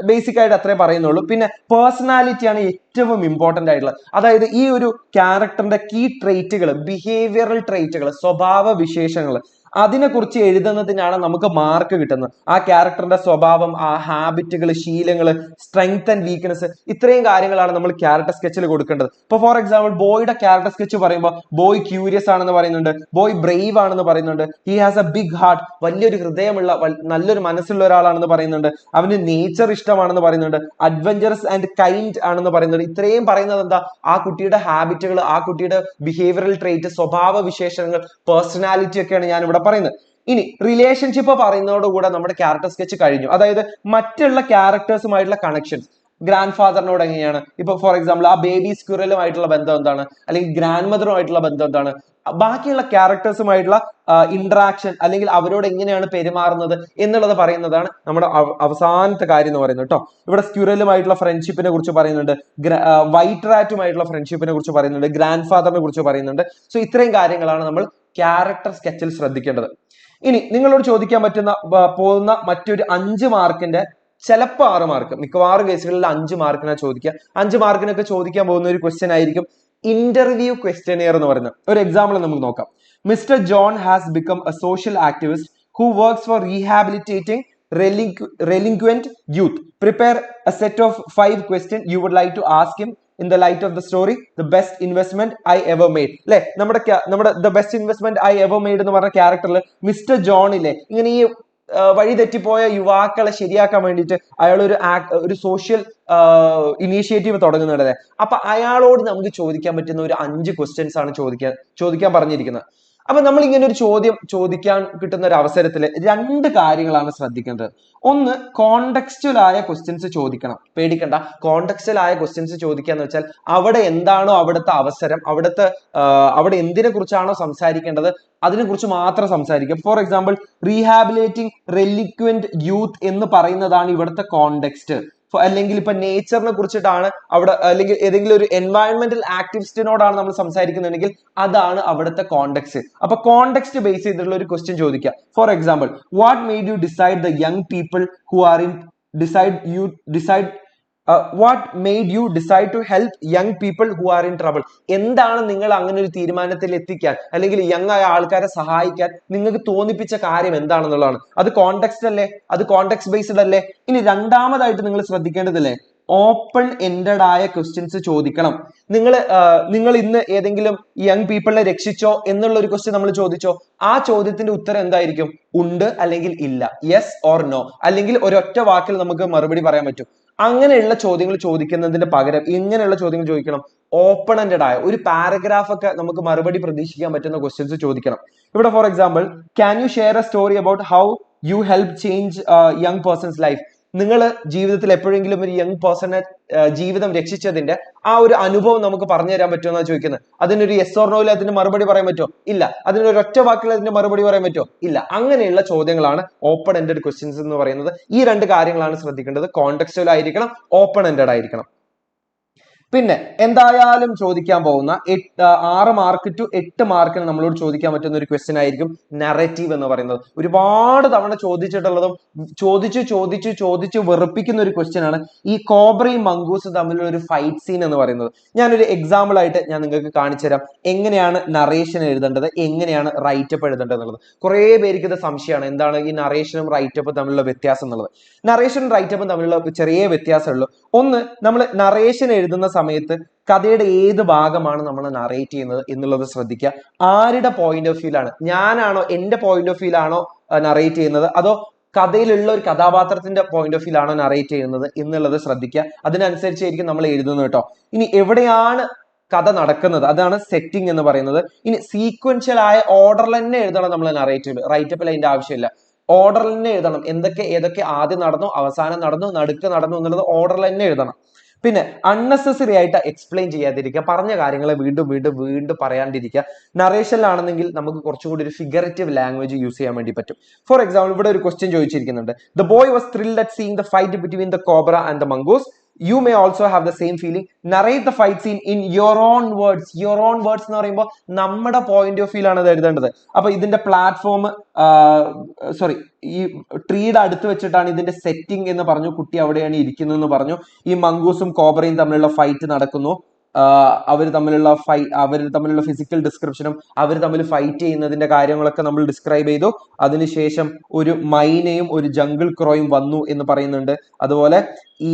ബേസിക് ആയിട്ട് അത്രേ പറയുന്നുള്ളൂ. പിന്നെ പേഴ്സണാലിറ്റി ആണ് ഏറ്റവും ഇമ്പോർട്ടന്റ് ആയിട്ടുള്ളത്. അതായത് ഈ ഒരു ക്യാരക്ടറിന്റെ കീ ട്രേറ്റുകൾ, ബിഹേവിയറൽ ട്രേറ്റുകൾ, സ്വഭാവ വിശേഷങ്ങൾ, അതിനെക്കുറിച്ച് എഴുതുന്നതിനാണ് നമുക്ക് മാർക്ക് കിട്ടുന്നത്. ആ ക്യാരക്ടറിന്റെ സ്വഭാവം, ആ ഹാബിറ്റുകൾ, ശീലങ്ങൾ, സ്ട്രെങ്ത് ആൻഡ് വീക്ക്നെസ്, ഇത്രയും കാര്യങ്ങളാണ് നമ്മൾ ക്യാരക്ടർ സ്കെച്ചിൽ കൊടുക്കേണ്ടത്. ഇപ്പൊ ഫോർ എക്സാമ്പിൾ ബോയുടെ ക്യാരക്ടർ സ്കെച്ച് പറയുമ്പോൾ ബോയ് ക്യൂരിയസ് ആണെന്ന് പറയുന്നുണ്ട്, ബോയ് ബ്രേവ് ആണെന്ന് പറയുന്നുണ്ട്, he has a big heart, വലിയൊരു ഹൃദയമുള്ള നല്ലൊരു മനസ്സുള്ള ഒരാളാണെന്ന് പറയുന്നുണ്ട്, അവന് നേച്ചർ ഇഷ്ടമാണെന്ന് പറയുന്നുണ്ട്, അഡ്വഞ്ചറസ് ആൻഡ് കൈൻഡ് ആണെന്ന് പറയുന്നുണ്ട്. ഇത്രയും പറയുന്നത് എന്താ? ആ കുട്ടിയുടെ ഹാബിറ്റുകൾ, ആ കുട്ടിയുടെ ബിഹേവിയറൽ ട്രേറ്റ്, സ്വഭാവ വിശേഷങ്ങൾ, പേഴ്സണാലിറ്റി ഒക്കെയാണ് ഞാൻ ഇവിടെ പറയുന്നത്. ഇനി റിലേഷൻഷിപ്പ് പറയുന്നതോടുകൂടെ നമ്മുടെ ക്യാരക്ടർ സ്കെച്ച് കഴിഞ്ഞു. അതായത് മറ്റുള്ള ക്യാരക്ടേഴ്സുമായിട്ടുള്ള കണക്ഷൻസ്, ഗ്രാൻഡ് ഫാദറിനോട് എങ്ങനെയാണ്, ഇപ്പൊ ഫോർ എക്സാമ്പിൾ ആ ബേബി സ്ക്യൂറലുമായിട്ടുള്ള ബന്ധം എന്താണ്, അല്ലെങ്കിൽ ഗ്രാൻഡ് മദറുമായിട്ടുള്ള ബന്ധം എന്താണ്, ബാക്കിയുള്ള ക്യാരക്ടേഴ്സുമായിട്ടുള്ള ഇന്ററാക്ഷൻ, അല്ലെങ്കിൽ അവരോട് എങ്ങനെയാണ് പെരുമാറുന്നത് എന്നുള്ളത് പറയുന്നതാണ് നമ്മുടെ അവസാനത്തെ കാര്യം എന്ന് പറയുന്നത് കേട്ടോ. ഇവിടെ സ്ക്യൂറലുമായിട്ടുള്ള ഫ്രണ്ട്ഷിപ്പിനെ കുറിച്ച് പറയുന്നുണ്ട്, വൈറ്റ് റാറ്റുമായിട്ടുള്ള ഫ്രണ്ട്ഷിപ്പിനെ കുറിച്ച് പറയുന്നുണ്ട്, ഗ്രാൻഡ് ഫാദറിനെ കുറിച്ച് പറയുന്നുണ്ട്. സോ ഇത്രയും കാര്യങ്ങളാണ് നമ്മൾ ക്യാരക്ടർ സ്കെച്ചിൽ ശ്രദ്ധിക്കേണ്ടത്. ഇനി നിങ്ങളോട് ചോദിക്കാൻ പോകുന്ന മറ്റൊരു 5 മാർക്കിന്റെ, ചിലപ്പോൾ 6 മാർക്ക്, മിക്കവാറും കേസുകളിൽ 5 മാർക്കിനാ ചോദിക്കുക. 5 മാർക്കിനൊക്കെ ചോദിക്കാൻ പോകുന്ന ഒരു ക്വസ്റ്റ്യൻ ആയിരിക്കും ഇന്റർവ്യൂ ക്വസ്റ്റ്യനെയർ എന്ന് പറയുന്നത്. ഒരു എക്സാമ്പിൾ നമുക്ക് നോക്കാം. Mister John has become a social activist who works for rehabilitating relinquent youth. Prepare a set of 5 questions you would like to ask him in the light of the story the best investment I ever made. അല്ലെ, നമ്മുടെ the best investment I ever made എന്ന് പറഞ്ഞ ക്യാരക്ടറിൽ mister John ഇല്ലേ, ഇങ്ങനെ ഈ വഴി തെറ്റിപ്പോയ യുവാക്കളെ ശരിയാക്കാൻ വേണ്ടിയിട്ട് അയാൾ ഒരു സോഷ്യൽ ഇനീഷ്യേറ്റീവ് തുടങ്ങുന്നുണ്ട്. അപ്പൊ അയാളോട് നമുക്ക് ചോദിക്കാൻ പറ്റുന്ന ഒരു 5 ക്വസ്റ്റ്യൻസ് ആണ് ചോദിക്കാൻ പറഞ്ഞിരിക്കുന്നത്. അപ്പൊ നമ്മൾ ഇങ്ങനെ ഒരു ചോദിക്കാൻ കിട്ടുന്ന ഒരു അവസരത്തിൽ 2 കാര്യങ്ങളാണ് ശ്രദ്ധിക്കേണ്ടത്. ഒന്ന്, കോണ്ടെക്സ്റ്റുവൽ ആയ ക്വസ്റ്റ്യൻസ് ചോദിക്കണം. പേടിക്കണ്ട, കോണ്ടെക്സ്റ്റുവൽ ആയ ക്വസ്റ്റ്യൻസ് ചോദിക്കാന്ന് വെച്ചാൽ അവിടെ എന്താണോ അവിടുത്തെ അവസരം, അവിടെ എന്തിനെ കുറിച്ചാണോ സംസാരിക്കേണ്ടത് അതിനെക്കുറിച്ച് മാത്രം സംസാരിക്കുക. ഫോർ എക്സാമ്പിൾ റീഹാബിലിറ്റേറ്റിംഗ് റെലിക്വന്റ് യൂത്ത് എന്ന് പറയുന്നതാണ് ഇവിടുത്തെ കോണ്ടെക്സ്റ്റ്. അല്ലെങ്കിൽ ഇപ്പൊ നേച്ചറിനെ കുറിച്ചിട്ടാണ് അവിടെ, അല്ലെങ്കിൽ ഏതെങ്കിലും ഒരു എൻവയൺമെന്റൽ ആക്ടിവിസ്റ്റിനോടാണ് നമ്മൾ സംസാരിക്കുന്നുണ്ടെങ്കിൽ അതാണ് അവിടുത്തെ കോണ്ടെക്സ്റ്റ്. അപ്പൊ കോണ്ടെക്സ്റ്റ് ബേസ് ചെയ്തിട്ടുള്ള ഒരു ക്വസ്റ്റ്യൻ ചോദിക്കുക. For example, what made you decide the young people who are in decide what made you decide to help young people who are in trouble? എന്താണ് നിങ്ങൾ അങ്ങനെ ഒരു തീരുമാനത്തിൽ എത്തിക്കാൻ അല്ലെങ്കിൽ യങ് ആയ ആൾക്കാരെ സഹായിക്കാൻ നിങ്ങൾക്ക് തോന്നിപ്പിച്ച കാര്യം എന്താണെന്നുള്ളതാണ്. അത് കോണ്ടെക്സ്റ്റ് അല്ലേ? അത് കോണ്ടെക്സ്റ്റ് ബേസ്ഡ് അല്ലേ? ഇനി രണ്ടാമതായിട്ട് നിങ്ങൾ ശ്രദ്ധിക്കേണ്ടതില്ലേ, ഓപ്പൺ എൻഡഡ് ആയ ക്വസ്റ്റ്യൻസ് ചോദിക്കണം. നിങ്ങൾ ഇന്ന് ഏതെങ്കിലും യങ് പീപ്പിളിനെ രക്ഷിച്ചോ എന്നുള്ള ഒരു ക്വസ്റ്റ്യൻ നമ്മൾ ചോദിച്ചോ, ആ ചോദ്യത്തിന്റെ ഉത്തരം എന്തായിരിക്കും? ഉണ്ട് അല്ലെങ്കിൽ ഇല്ല, യെസ് ഓർ നോ, അല്ലെങ്കിൽ ഒരൊറ്റ വാക്കിൽ നമുക്ക് മറുപടി പറയാൻ പറ്റും. അങ്ങനെയുള്ള ചോദ്യങ്ങൾ ചോദിക്കുന്നതിന് പകരം ഇങ്ങനെയുള്ള ചോദ്യങ്ങൾ ചോദിക്കണം. ഓപ്പൺ എൻഡഡ് ആയ ഒരു പാരഗ്രാഫ് ഒക്കെ നമുക്ക് മറുപടി പ്രതീക്ഷിക്കാൻ പറ്റുന്ന ക്വസ്റ്റ്യൻസ് ചോദിക്കണം. ഇവിടെ for example, can you share A story about how you help change young person's life? നിങ്ങൾ ജീവിതത്തിൽ എപ്പോഴെങ്കിലും ഒരു യങ് പേഴ്സണെ ജീവിതം രക്ഷിച്ചതിന്റെ ആ ഒരു അനുഭവം നമുക്ക് പറഞ്ഞു തരാൻ പറ്റുമോ എന്നാണ് ചോദിക്കുന്നത്. അതിനൊരു യെസ് ഓർ നോയിൽ അതിന് മറുപടി പറയാൻ പറ്റുമോ? ഇല്ല. അതിനൊരു ഒറ്റ വാക്കിൽ അതിന്റെ മറുപടി പറയാൻ പറ്റുമോ? ഇല്ല. അങ്ങനെയുള്ള ചോദ്യങ്ങളാണ് ഓപ്പൺ എൻഡഡ് ക്വസ്റ്റ്യൻസ് എന്ന് പറയുന്നത്. ഈ രണ്ട് കാര്യങ്ങളാണ് ശ്രദ്ധിക്കേണ്ടത്. കോണ്ടെക്സ്റ്റുവൽ ആയിരിക്കണം, ഓപ്പൺ എൻഡഡ് ആയിരിക്കണം. പിന്നെ എന്തായാലും ചോദിക്കാൻ പോകുന്ന 6 മാർക്ക് ടു 8 മാർക്കിന് നമ്മളോട് ചോദിക്കാൻ പറ്റുന്ന ഒരു ക്വസ്റ്റ്യൻ ആയിരിക്കും നറേറ്റീവ് എന്ന് പറയുന്നത്. ഒരുപാട് തവണ ചോദിച്ചിട്ടുള്ളതും ചോദിച്ചു വെറുപ്പിക്കുന്ന ഒരു ക്വസ്റ്റ്യൻ ആണ് ഈ കോബ്രയും മംഗൂസും തമ്മിലുള്ള ഒരു ഫൈറ്റ് സീൻ എന്ന് പറയുന്നത്. ഞാനൊരു എക്സാമ്പിൾ ആയിട്ട് ഞാൻ നിങ്ങൾക്ക് കാണിച്ചു തരാം എങ്ങനെയാണ് നറേഷൻ എഴുതേണ്ടത്, എങ്ങനെയാണ് റൈറ്റപ്പ് എഴുതേണ്ടത് എന്നുള്ളത്. കുറെ പേർക്ക് ഇത് സംശയമാണ്, എന്താണ് ഈ നറേഷനും റൈറ്റപ്പും തമ്മിലുള്ള വ്യത്യാസം എന്നുള്ളത്. നറേഷനും റൈറ്റപ്പും തമ്മിലുള്ള ചെറിയ വ്യത്യാസമുള്ളൂ. ഒന്ന്, നമ്മൾ നറേഷൻ എഴുതുന്ന സമയത്ത് കഥയുടെ ഏത് ഭാഗമാണ് നമ്മൾ നറേറ്റ് ചെയ്യുന്നത് എന്നുള്ളത് ശ്രദ്ധിക്കുക. ആരുടെ പോയിന്റ് ഓഫ് വ്യൂലാണ്? ഞാനാണോ, എന്റെ പോയിന്റ് ഓഫ് വ്യൂലാണോ നറേറ്റ് ചെയ്യുന്നത്, അതോ കഥയിലുള്ള ഒരു കഥാപാത്രത്തിന്റെ പോയിന്റ് ഓഫ് വ്യൂലാണോ നറേറ്റ് ചെയ്യുന്നത് എന്നുള്ളത് ശ്രദ്ധിക്കുക. അതിനനുസരിച്ചായിരിക്കും നമ്മൾ എഴുതുന്നത് കേട്ടോ. ഇനി എവിടെയാണ് കഥ നടക്കുന്നത്, അതാണ് സെറ്റിംഗ് എന്ന് പറയുന്നത്. ഇനി സീക്വൻഷ്യൽ ആയ ഓർഡറിൽ തന്നെ എഴുതണം നമ്മൾ നറേറ്റീവ്. റൈറ്റപ്പിൽ അതിന്റെ ആവശ്യമില്ല, ഓർഡറിൽ തന്നെ എഴുതണം. ഏതൊക്കെ ആദ്യം നടന്നു, അവസാനം നടന്നു, നടുക്ക് നടന്നു എന്നുള്ളത് ഓർഡറിൽ തന്നെ എഴുതണം. പിന്നെ അൺനെസസറി ആയിട്ട് എക്സ്പ്ലെയിൻ ചെയ്യാതിരിക്കുക, പറഞ്ഞ കാര്യങ്ങളെ വീണ്ടും പറയാണ്ടിരിക്കുക. നറേഷനിലാണെന്നെങ്കിൽ നമുക്ക് കുറച്ചും കൂടി ഒരു ഫിഗറേറ്റീവ് ലാംഗ്വേജ് യൂസ് ചെയ്യാൻ വേണ്ടി പറ്റും. ഫോർ എക്സാമ്പിൾ, ഇവിടെ ഒരു ക്വസ്റ്റ്യൻ ചോദിച്ചിരിക്കുന്നുണ്ട്. The boy was thrilled at seeing the fight between the cobra and the mongoose. You may also have the same feeling. Narrate the fight scene in your own words. Your own words എന്ന് പറയുമ്പോൾ നമ്മുടെ point of view ആണ് ഇത് എഴുതേണ്ടത്. അപ്പൊ ഇതിന്റെ platform ഈ ട്രീയുടെ അടുത്ത് വെച്ചിട്ടാണ് ഇതിന്റെ സെറ്റിംഗ് എന്ന് പറഞ്ഞു. കുട്ടി അവിടെയാണ് ഇരിക്കുന്നതെന്ന് പറഞ്ഞു. ഈ മംഗൂസും കോബ്രയും തമ്മിലുള്ള ഫൈറ്റ് നടക്കുന്നു. അവർ തമ്മിലുള്ള ഫിസിക്കൽ ഡിസ്ക്രിപ്ഷനും അവർ തമ്മിൽ ഫൈറ്റ് ചെയ്യുന്നതിന്റെ കാര്യങ്ങളൊക്കെ നമ്മൾ ഡിസ്ക്രൈബ് ചെയ്തു. അതിനുശേഷം ഒരു മൈനയും ഒരു ജംഗിൾ ക്രോയും വന്നു എന്ന് പറയുന്നുണ്ട്. അതുപോലെ ഈ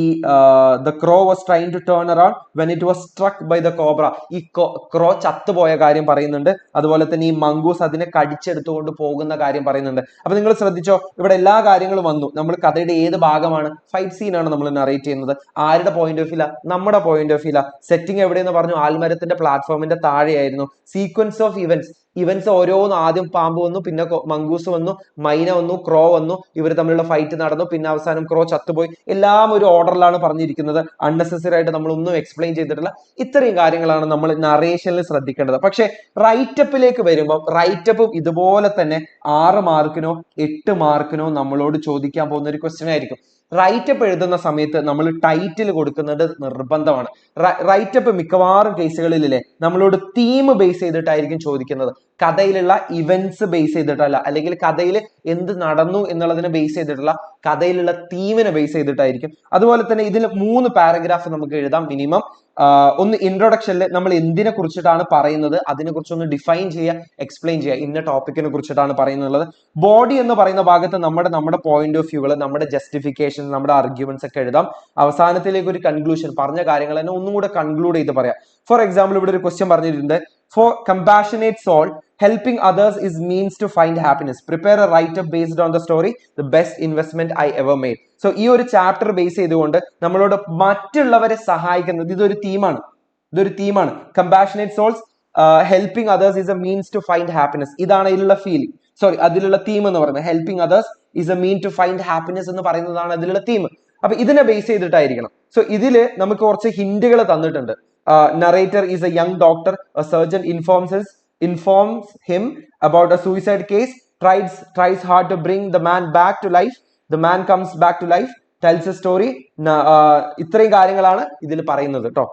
the crow was trying to turn around when it was struck by the cobra. ഈ ക്രോ ചത്തുപോയ കാര്യം പറയുന്നുണ്ട്. അതുപോലെ തന്നെ ഈ മംഗൂസ് അതിനെ കടിച്ചെടുത്തുകൊണ്ട് പോകുന്ന കാര്യം പറയുന്നുണ്ട്. അപ്പൊ നിങ്ങൾ ശ്രദ്ധിച്ചോ, ഇവിടെ എല്ലാ കാര്യങ്ങളും വന്നു. നമ്മൾ കഥയുടെ ഏത് ഭാഗമാണ്? ഫൈറ്റ് സീനാണ് നമ്മൾ നറേറ്റ് ചെയ്യുന്നത്. ആരുടെ പോയിന്റ് ഓഫ് വ്യൂ? നമ്മുടെ പോയിന്റ് ഓഫ് വ്യൂ. സെറ്റിംഗ് എവിടെയെന്ന് പറഞ്ഞു? ആൽമരത്തിന്റെ പ്ലാറ്റ്ഫോമിന്റെ താഴെയായിരുന്നു. സീക്വൻസ് ഓഫ് ഇവന്റ്സ് ഓരോന്ന്, ആദ്യം പാമ്പ് വന്നു, പിന്നെ മംഗൂസ് വന്നു, മൈന വന്നു, ക്രോ വന്നു, ഇവർ തമ്മിലുള്ള ഫൈറ്റ് നടന്നു, പിന്നെ അവസാനം ക്രോ ചത്തുപോയി. എല്ലാം ഒരു ഓർഡറിലാണ് പറഞ്ഞിരിക്കുന്നത്. അൺനെസസറി ആയിട്ട് നമ്മൾ ഒന്നും എക്സ്പ്ലെയിൻ ചെയ്തിട്ടില്ല. ഇത്രയും കാര്യങ്ങളാണ് നമ്മൾ നറേഷനിൽ ശ്രദ്ധിക്കേണ്ടത്. പക്ഷെ റൈറ്റപ്പിലേക്ക് വരുമ്പോൾ റൈറ്റപ്പും ഇതുപോലെ തന്നെ 6 മാർക്കിനോ 8 മാർക്കിനോ നമ്മളോട് ചോദിക്കാൻ പോകുന്ന ഒരു ക്വസ്റ്റ്യൻ ആയിരിക്കും. റൈറ്റപ്പ് എഴുതുന്ന സമയത്ത് നമ്മൾ ടൈറ്റിൽ കൊടുക്കുന്നത് നിർബന്ധമാണ്. റൈറ്റപ്പ് മിക്കവാറും കേസുകളിലെ നമ്മളോട് തീം ബേസ് ചെയ്തിട്ടായിരിക്കും ചോദിക്കുന്നത്. കഥയിലുള്ള ഇവന്റ്സ് ബേസ് ചെയ്തിട്ടല്ല, അല്ലെങ്കിൽ കഥയിൽ എന്ത് നടന്നു എന്നുള്ളതിനെ ബേസ് ചെയ്തിട്ടുള്ള കഥയിലുള്ള തീമിനെ ബേസ് ചെയ്തിട്ടായിരിക്കും. അതുപോലെ തന്നെ ഇതിൽ 3 പാരഗ്രാഫ് നമുക്ക് എഴുതാം മിനിമം. ഒന്ന്, ഇൻട്രൊഡക്ഷനിൽ നമ്മൾ എന്തിനെ കുറിച്ചിട്ടാണ് പറയുന്നത് അതിനെ കുറിച്ചൊന്ന് ഡിഫൈൻ ചെയ്യുക, എക്സ്പ്ലെയിൻ ചെയ്യുക, ഇന്ന ടോപ്പിക്കിനെ കുറിച്ചിട്ടാണ് പറയുന്നത്. ബോഡി എന്ന് പറയുന്ന ഭാഗത്ത് നമ്മുടെ പോയിന്റ് ഓഫ് വ്യൂകൾ, നമ്മുടെ ജസ്റ്റിഫിക്കേഷൻ, നമ്മുടെ ആർഗ്യുമെന്റ്സ് ഒക്കെ എഴുതാം. അവസാനത്തിലേക്ക് ഒരു കൺക്ലൂഷൻ, പറഞ്ഞ കാര്യങ്ങൾ തന്നെ ഒന്നും കൂടെ കൺക്ലൂഡ് ചെയ്ത് പറയാം. ഫോർ എക്സാമ്പിൾ, ഇവിടെ ഒരു ക്വസ്റ്റ്യൻ പറഞ്ഞിട്ടുണ്ട്. For compassionate soul, helping others is means to find happiness. Prepare a write-up based on the story, the best investment I ever made. So ഈ ഒരു ചാപ്റ്റർ ബേസ് ചെയ്തുകൊണ്ട് നമ്മളോട് മറ്റുള്ളവരെ സഹായിക്കുന്നത് ഇതൊരു തീമാണ്. Compassionate souls, helping others is a means to find happiness. ഇതാണ് ഇതിലുള്ള feeling, അതിലുള്ള തീം എന്ന് പറയുന്നത്. Helping others is a mean to find happiness എന്ന് പറയുന്നതാണ് അതിലുള്ള തീം. അപ്പൊ ഇതിനെ ബേസ് ചെയ്തിട്ടായിരിക്കണം. സോ ഇതില് നമുക്ക് കുറച്ച് ഹിന്റുകൾ തന്നിട്ടുണ്ട്. Narrator is a young doctor. A surgeon informs him about a suicide case. Tries hard to bring the man back to life. The man comes back to life. Tells a story. ഇത്രയും കാര്യങ്ങളാണ് ഇതിൽ പറയുന്നത് കേട്ടോ.